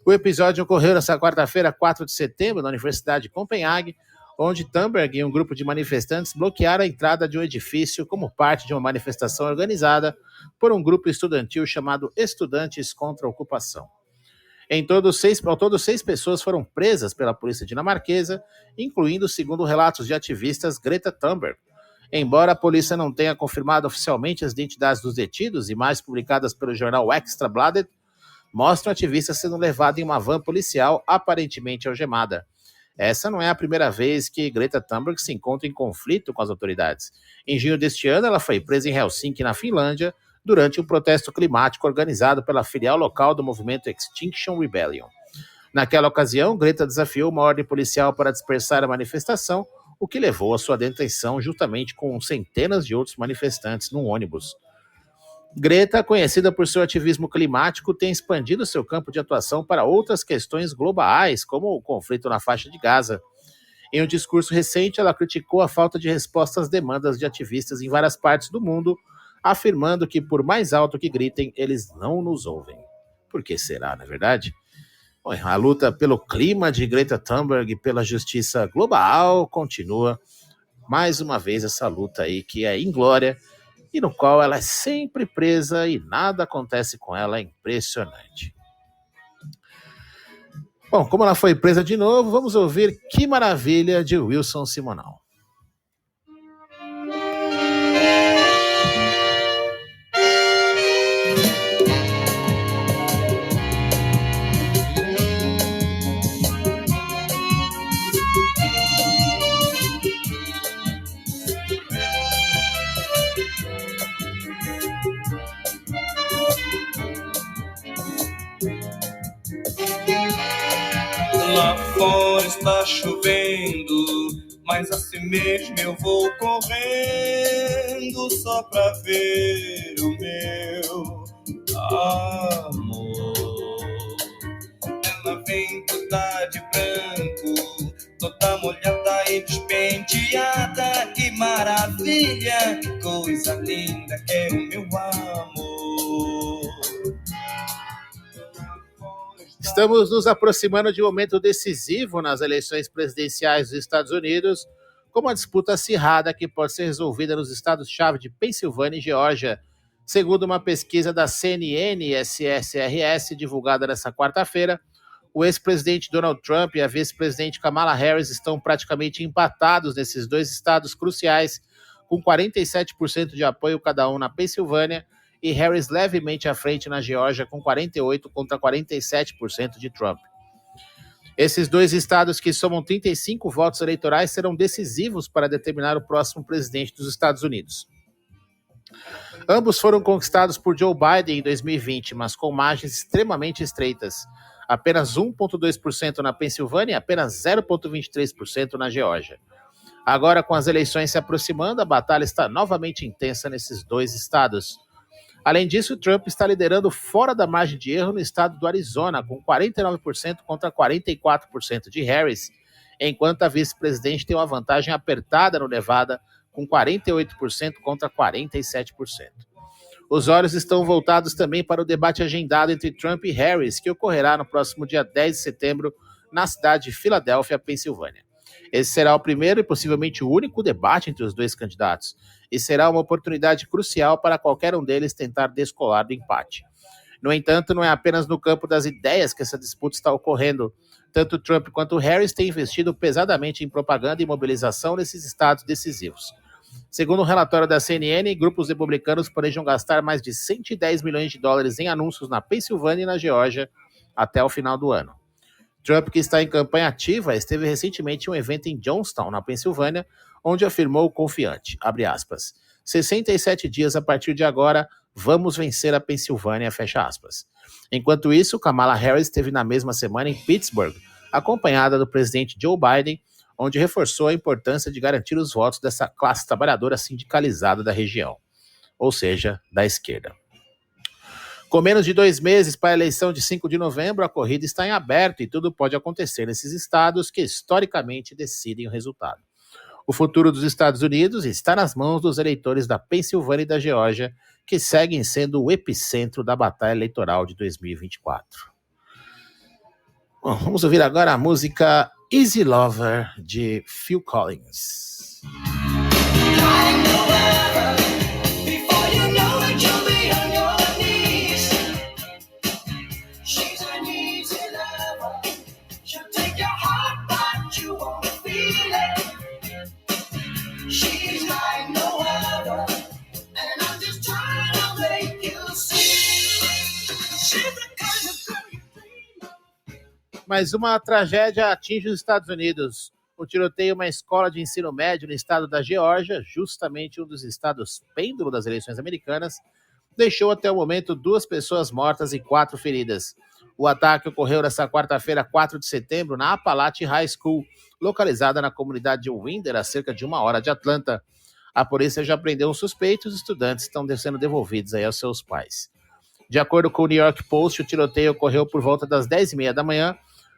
O episódio ocorreu nesta quarta-feira, 4 de setembro, na Universidade de Copenhague, onde Thunberg e um grupo de manifestantes bloquearam a entrada de um edifício como parte de uma manifestação organizada por um grupo estudantil chamado Estudantes contra a Ocupação. Ao todo, 6 pessoas foram presas pela polícia dinamarquesa, incluindo, segundo relatos de ativistas, Greta Thunberg. Embora a polícia não tenha confirmado oficialmente as identidades dos detidos, imagens publicadas pelo jornal Extra Bladet mostram a ativista sendo levada em uma van policial aparentemente algemada. Essa não é a primeira vez que Greta Thunberg se encontra em conflito com as autoridades. Em junho deste ano, ela foi presa em Helsinki, na Finlândia, durante um protesto climático organizado pela filial local do movimento Extinction Rebellion. Naquela ocasião, Greta desafiou uma ordem policial para dispersar a manifestação, o que levou à sua detenção juntamente com centenas de outros manifestantes num ônibus. Greta, conhecida por seu ativismo climático, tem expandido seu campo de atuação para outras questões globais, como o conflito na faixa de Gaza. Em um discurso recente, ela criticou a falta de resposta às demandas de ativistas em várias partes do mundo, afirmando que, por mais alto que gritem, eles não nos ouvem. Por que será, não é verdade? Bom, a luta pelo clima de Greta Thunberg e pela justiça global continua. Mais uma vez, essa luta aí que é inglória e no qual ela é sempre presa e nada acontece com ela, é impressionante. Bom, como ela foi presa de novo, vamos ouvir Que Maravilha, de Wilson Simonal. Lá fora está chovendo, mas assim mesmo eu vou correndo só pra ver o meu amor. Ela vem toda de branco, toda molhada e despenteada. Que maravilha, que coisa linda que é o meu amor. Estamos nos aproximando de um momento decisivo nas eleições presidenciais dos Estados Unidos, com uma disputa acirrada que pode ser resolvida nos estados-chave de Pensilvânia e Geórgia. Segundo uma pesquisa da CNN-SSRS, divulgada nesta quarta-feira, o ex-presidente Donald Trump e a vice-presidente Kamala Harris estão praticamente empatados nesses dois estados cruciais, com 47% de apoio cada um na Pensilvânia, e Harris levemente à frente na Geórgia, com 48% contra 47% de Trump. Esses dois estados, que somam 35 votos eleitorais, serão decisivos para determinar o próximo presidente dos Estados Unidos. Ambos foram conquistados por Joe Biden em 2020, mas com margens extremamente estreitas. Apenas 1,2% na Pensilvânia e apenas 0,23% na Geórgia. Agora, com as eleições se aproximando, a batalha está novamente intensa nesses dois estados. Além disso, Trump está liderando fora da margem de erro no estado do Arizona, com 49% contra 44% de Harris, enquanto a vice-presidente tem uma vantagem apertada no Nevada, com 48% contra 47%. Os olhos estão voltados também para o debate agendado entre Trump e Harris, que ocorrerá no próximo dia 10 de setembro, na cidade de Filadélfia, Pensilvânia. Esse será o primeiro e possivelmente o único debate entre os dois candidatos, e será uma oportunidade crucial para qualquer um deles tentar descolar do empate. No entanto, não é apenas no campo das ideias que essa disputa está ocorrendo. Tanto Trump quanto Harris têm investido pesadamente em propaganda e mobilização nesses estados decisivos. Segundo um relatório da CNN, grupos republicanos planejam gastar mais de 110 milhões de dólares em anúncios na Pensilvânia e na Geórgia até o final do ano. Trump, que está em campanha ativa, esteve recentemente em um evento em Johnstown, na Pensilvânia, onde afirmou confiante, abre aspas, 67 dias a partir de agora, vamos vencer a Pensilvânia, fecha aspas. Enquanto isso, Kamala Harris esteve na mesma semana em Pittsburgh, acompanhada do presidente Joe Biden, onde reforçou a importância de garantir os votos dessa classe trabalhadora sindicalizada da região, ou seja, da esquerda. Com menos de 2 meses para a eleição de 5 de novembro, a corrida está em aberto e tudo pode acontecer nesses estados que historicamente decidem o resultado. O futuro dos Estados Unidos está nas mãos dos eleitores da Pensilvânia e da Geórgia, que seguem sendo o epicentro da batalha eleitoral de 2024. Bom, vamos ouvir agora a música Easy Lover, de Phil Collins. Mais uma tragédia atinge os Estados Unidos. O tiroteio em uma escola de ensino médio no estado da Geórgia, justamente um dos estados pêndulo das eleições americanas, deixou até o momento 2 pessoas mortas e 4 feridas. O ataque ocorreu nesta quarta-feira, 4 de setembro, na Appalachian High School, localizada na comunidade de Winder, a cerca de 1 hora de Atlanta. A polícia já prendeu um suspeito e os estudantes estão sendo devolvidos aí aos seus pais. De acordo com o New York Post, o tiroteio ocorreu por volta das 10h30 da manhã,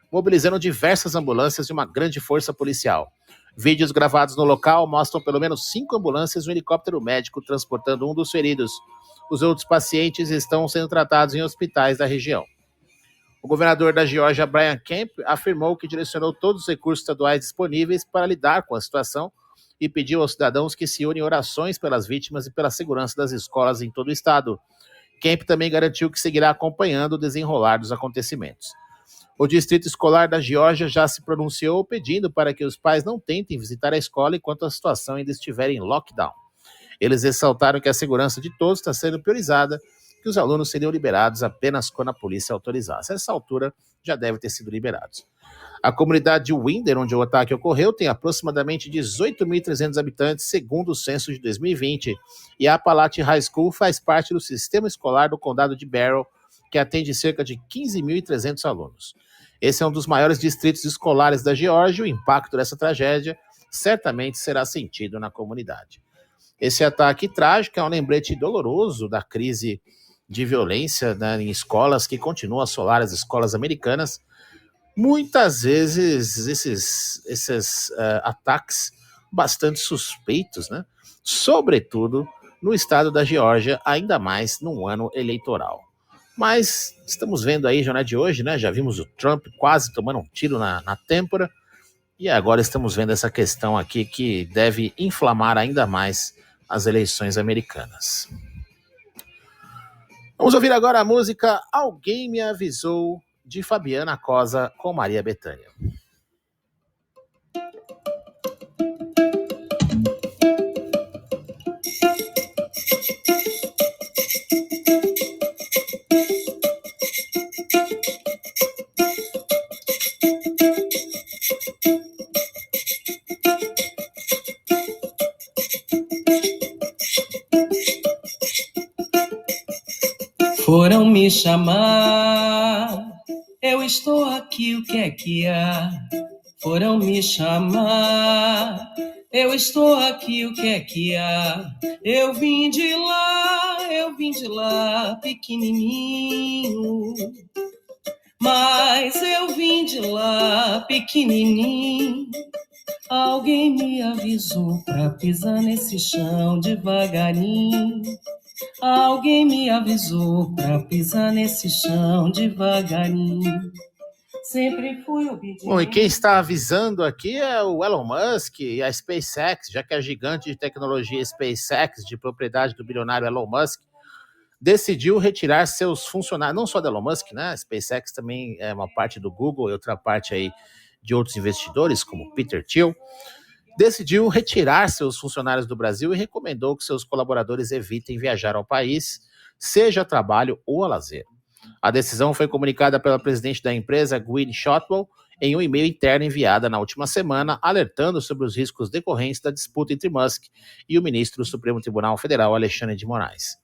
mobilizando diversas ambulâncias e uma grande força policial. Vídeos gravados no local mostram pelo menos 5 ambulâncias e um helicóptero médico transportando um dos feridos. Os outros pacientes estão sendo tratados em hospitais da região. O governador da Geórgia, Brian Kemp, afirmou que direcionou todos os recursos estaduais disponíveis para lidar com a situação e pediu aos cidadãos que se unem em orações pelas vítimas e pela segurança das escolas em todo o estado. Kemp também garantiu que seguirá acompanhando o desenrolar dos acontecimentos. O Distrito Escolar da Geórgia já se pronunciou pedindo para que os pais não tentem visitar a escola enquanto a situação ainda estiver em lockdown. Eles ressaltaram que a segurança de todos está sendo priorizada, que os alunos seriam liberados apenas quando a polícia autorizasse. A essa altura, já devem ter sido liberados. A comunidade de Winder, onde o ataque ocorreu, tem aproximadamente 18.300 habitantes, segundo o censo de 2020, e a Appalachian High School faz parte do sistema escolar do condado de Barrow, que atende cerca de 15.300 alunos. Esse é um dos maiores distritos escolares da Geórgia e o impacto dessa tragédia certamente será sentido na comunidade. Esse ataque trágico é um lembrete doloroso da crise de violência, né, em escolas que continua a assolar as escolas americanas. Muitas vezes esses ataques bastante suspeitos, né, sobretudo no estado da Geórgia, ainda mais num ano eleitoral. Mas estamos vendo aí, jornal de hoje, né? Já vimos o Trump quase tomando um tiro na têmpora. E agora estamos vendo essa questão aqui que deve inflamar ainda mais as eleições americanas. Vamos ouvir agora a música Alguém Me Avisou, de Fabiana Cosa com Maria Bethânia. Foram me chamar, eu estou aqui, o que é que há? Foram me chamar, Eu estou aqui, o que é que há? Eu vim de lá, pequenininho. Mas eu vim de lá, pequenininho. Alguém me avisou pra pisar nesse chão devagarinho. Alguém me avisou pra pisar nesse chão devagarinho. Sempre fui obediente. Bom, e quem está avisando aqui é o Elon Musk e a SpaceX, já que a gigante de tecnologia SpaceX, de propriedade do bilionário Elon Musk, decidiu retirar seus funcionários, não só da Elon Musk, né? A SpaceX também é uma parte do Google e outra parte aí de outros investidores, como Peter Thiel, decidiu retirar seus funcionários do Brasil e recomendou que seus colaboradores evitem viajar ao país, seja a trabalho ou a lazer. A decisão foi comunicada pela presidente da empresa, Gwynne Shotwell, em um e-mail interno enviado na última semana, alertando sobre os riscos decorrentes da disputa entre Musk e o ministro do Supremo Tribunal Federal, Alexandre de Moraes.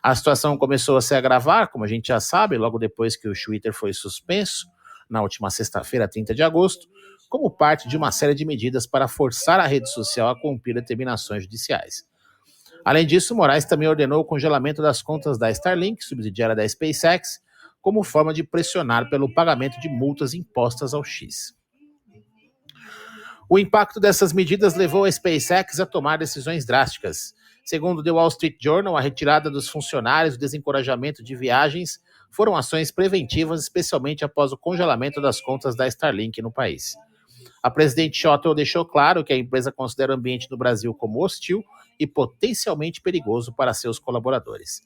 A situação começou a se agravar, como a gente já sabe, logo depois que o Twitter foi suspenso, na última sexta-feira, 30 de agosto, como parte de uma série de medidas para forçar a rede social a cumprir determinações judiciais. Além disso, Moraes também ordenou o congelamento das contas da Starlink, subsidiária da SpaceX, como forma de pressionar pelo pagamento de multas impostas ao X. O impacto dessas medidas levou a SpaceX a tomar decisões drásticas. Segundo o The Wall Street Journal, a retirada dos funcionários e o desencorajamento de viagens foram ações preventivas, especialmente após o congelamento das contas da Starlink no país. A presidente Shotwell deixou claro que a empresa considera o ambiente no Brasil como hostil e potencialmente perigoso para seus colaboradores.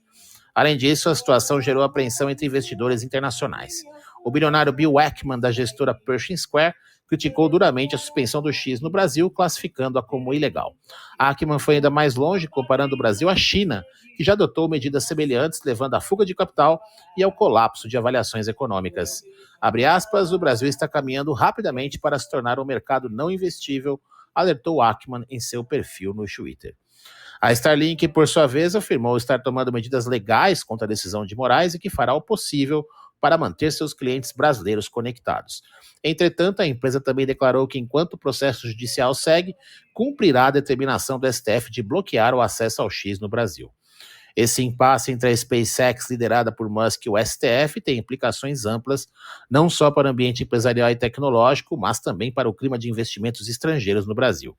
Além disso, a situação gerou apreensão entre investidores internacionais. O bilionário Bill Ackman, da gestora Pershing Square, criticou duramente a suspensão do X no Brasil, classificando-a como ilegal. Ackman foi ainda mais longe, comparando o Brasil à China, que já adotou medidas semelhantes, levando à fuga de capital e ao colapso de avaliações econômicas. Abre aspas, o Brasil está caminhando rapidamente para se tornar um mercado não investível, alertou Ackman em seu perfil no Twitter. A Starlink, por sua vez, afirmou estar tomando medidas legais contra a decisão de Moraes e que fará o possível para manter seus clientes brasileiros conectados. Entretanto, a empresa também declarou que, enquanto o processo judicial segue, cumprirá a determinação do STF de bloquear o acesso ao X no Brasil. Esse impasse entre a SpaceX, liderada por Musk, e o STF tem implicações amplas, não só para o ambiente empresarial e tecnológico, mas também para o clima de investimentos estrangeiros no Brasil.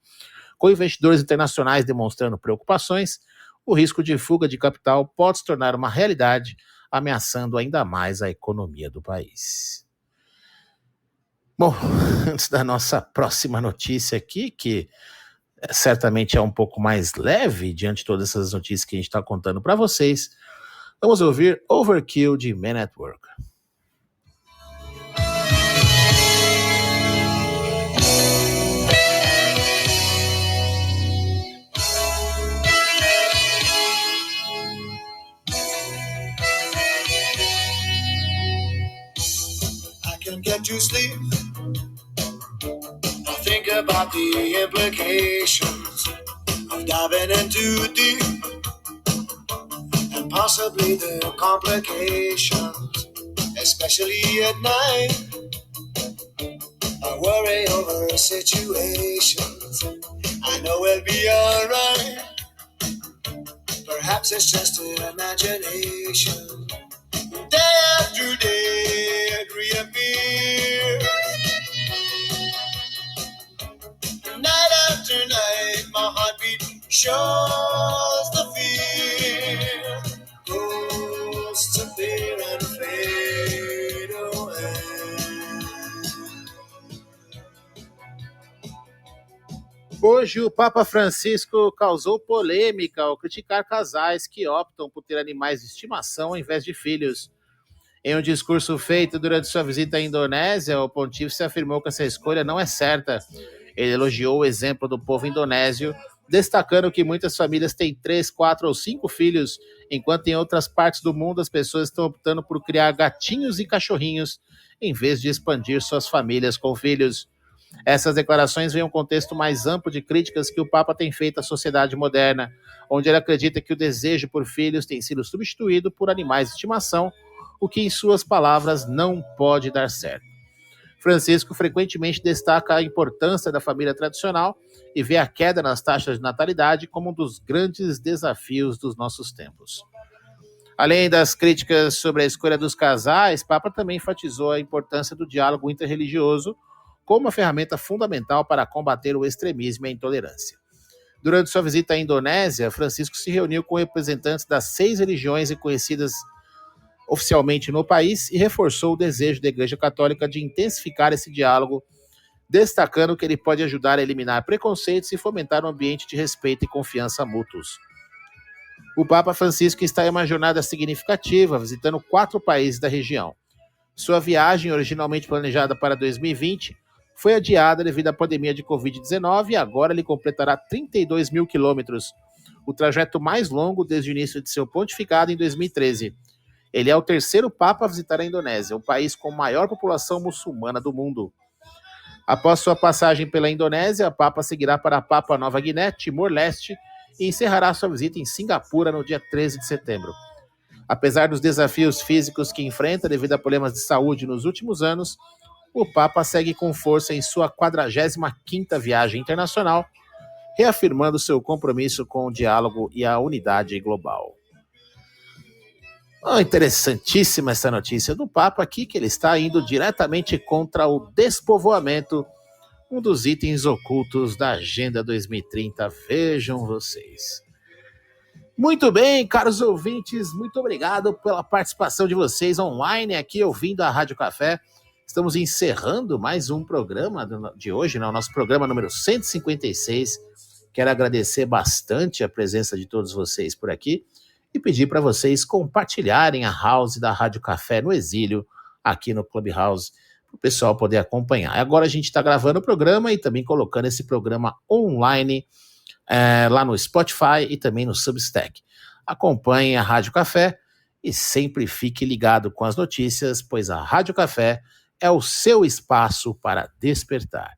Com investidores internacionais demonstrando preocupações, o risco de fuga de capital pode se tornar uma realidade, ameaçando ainda mais a economia do país. Bom, antes da nossa próxima notícia aqui, que certamente é um pouco mais leve diante de todas essas notícias que a gente está contando para vocês, vamos ouvir Overkill de Man at Work. Get you sleep. I think about the implications of diving in too deep, and possibly the complications, especially at night. I worry over situations. I know we'll be alright. Perhaps it's just an imagination. Day after day it reappears. Night after night my heartbeat shows the fear. Ghosts appear and fade away. Hoje o Papa Francisco causou polêmica ao criticar casais que optam por ter animais de estimação ao invés de filhos. Em um discurso feito durante sua visita à Indonésia, o pontífice afirmou que essa escolha não é certa. Ele elogiou o exemplo do povo indonésio, destacando que muitas famílias têm 3, 4 ou 5 filhos, enquanto em outras partes do mundo as pessoas estão optando por criar gatinhos e cachorrinhos, em vez de expandir suas famílias com filhos. Essas declarações vêm em um contexto mais amplo de críticas que o Papa tem feito à sociedade moderna, onde ele acredita que o desejo por filhos tem sido substituído por animais de estimação, o que, em suas palavras, não pode dar certo. Francisco frequentemente destaca a importância da família tradicional e vê a queda nas taxas de natalidade como um dos grandes desafios dos nossos tempos. Além das críticas sobre a escolha dos casais, Papa também enfatizou a importância do diálogo interreligioso como uma ferramenta fundamental para combater o extremismo e a intolerância. Durante sua visita à Indonésia, Francisco se reuniu com representantes das 6 religiões reconhecidas oficialmente no país e reforçou o desejo da Igreja Católica de intensificar esse diálogo, destacando que ele pode ajudar a eliminar preconceitos e fomentar um ambiente de respeito e confiança mútuos. O Papa Francisco está em uma jornada significativa, visitando 4 países da região. Sua viagem, originalmente planejada para 2020, foi adiada devido à pandemia de Covid-19 e agora ele completará 32 mil quilômetros, o trajeto mais longo desde o início de seu pontificado em 2013. Ele é o 3º Papa a visitar a Indonésia, o país com maior população muçulmana do mundo. Após sua passagem pela Indonésia, o Papa seguirá para Papua Nova Guiné, Timor-Leste, e encerrará sua visita em Singapura no dia 13 de setembro. Apesar dos desafios físicos que enfrenta devido a problemas de saúde nos últimos anos, o Papa segue com força em sua 45ª viagem internacional, reafirmando seu compromisso com o diálogo e a unidade global. Interessantíssima essa notícia do Papa aqui, que ele está indo diretamente contra o despovoamento, um dos itens ocultos da Agenda 2030. Vejam vocês. Muito bem, caros ouvintes, muito obrigado pela participação de vocês online aqui ouvindo a Rádio Café. Estamos encerrando mais um programa de hoje, o nosso programa número 156. Quero agradecer bastante a presença de todos vocês por aqui e pedir para vocês compartilharem a house da Rádio Café no Exílio, aqui no Clubhouse, para o pessoal poder acompanhar. Agora a gente está gravando o programa e também colocando esse programa online lá no Spotify e também no Substack. Acompanhe a Rádio Café e sempre fique ligado com as notícias, pois a Rádio Café é o seu espaço para despertar.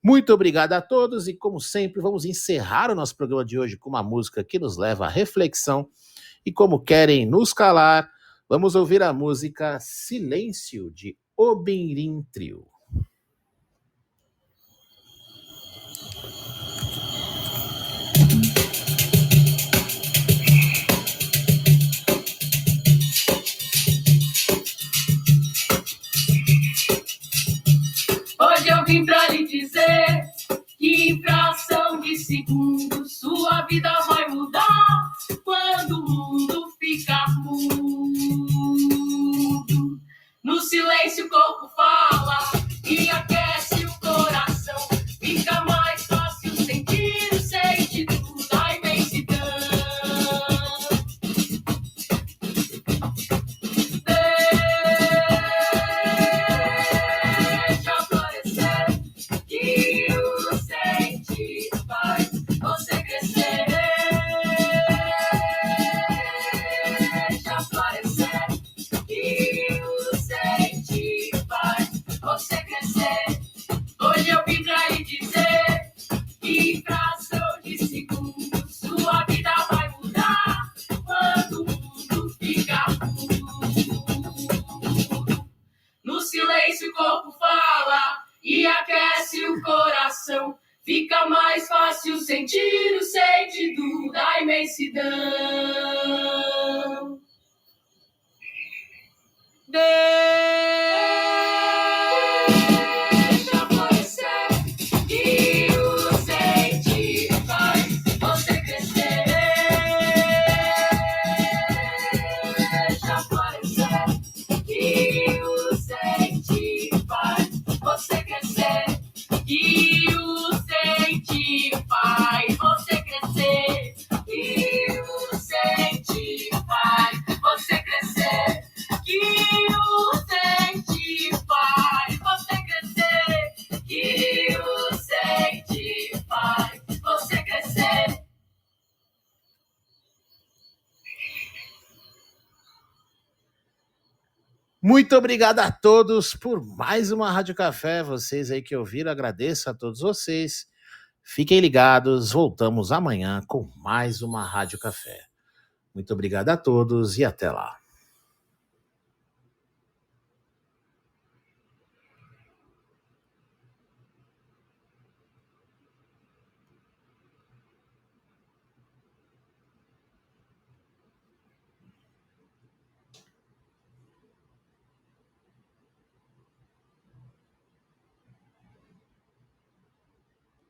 Muito obrigado a todos e, como sempre, vamos encerrar o nosso programa de hoje com uma música que nos leva à reflexão. E como querem nos calar, vamos ouvir a música Silêncio, de Obirim Trio. Hoje eu vim pra lhe dizer que em fração de segundos sua vida vai mudar quando o mundo ficar mudo. No silêncio o corpo fala e aquece o coração. Fica mais fácil sentir o sentido da imensidão. Deixa florescer que o sentir faz você crescer. Deixa florescer que o sentir faz você crescer. Hoje eu vim pra lhe dizer que em fração de segundos sua vida vai mudar quando o mundo ficar mudo. No silêncio o corpo fala e aquece o coração. Fica mais fácil sentir o sentido da imensidão. Deixa florescer que o sentir faz você crescer. Deixa florescer que o sentir faz você crescer. Que o sentir faz você crescer. Que o sentir faz você crescer. Que o sentir faz você crescer. Que o sentir faz você crescer. Muito obrigado a todos por mais uma Rádio Café. Vocês aí que ouviram, agradeço a todos vocês. Fiquem ligados, voltamos amanhã com mais uma Rádio Café. Muito obrigado a todos e até lá.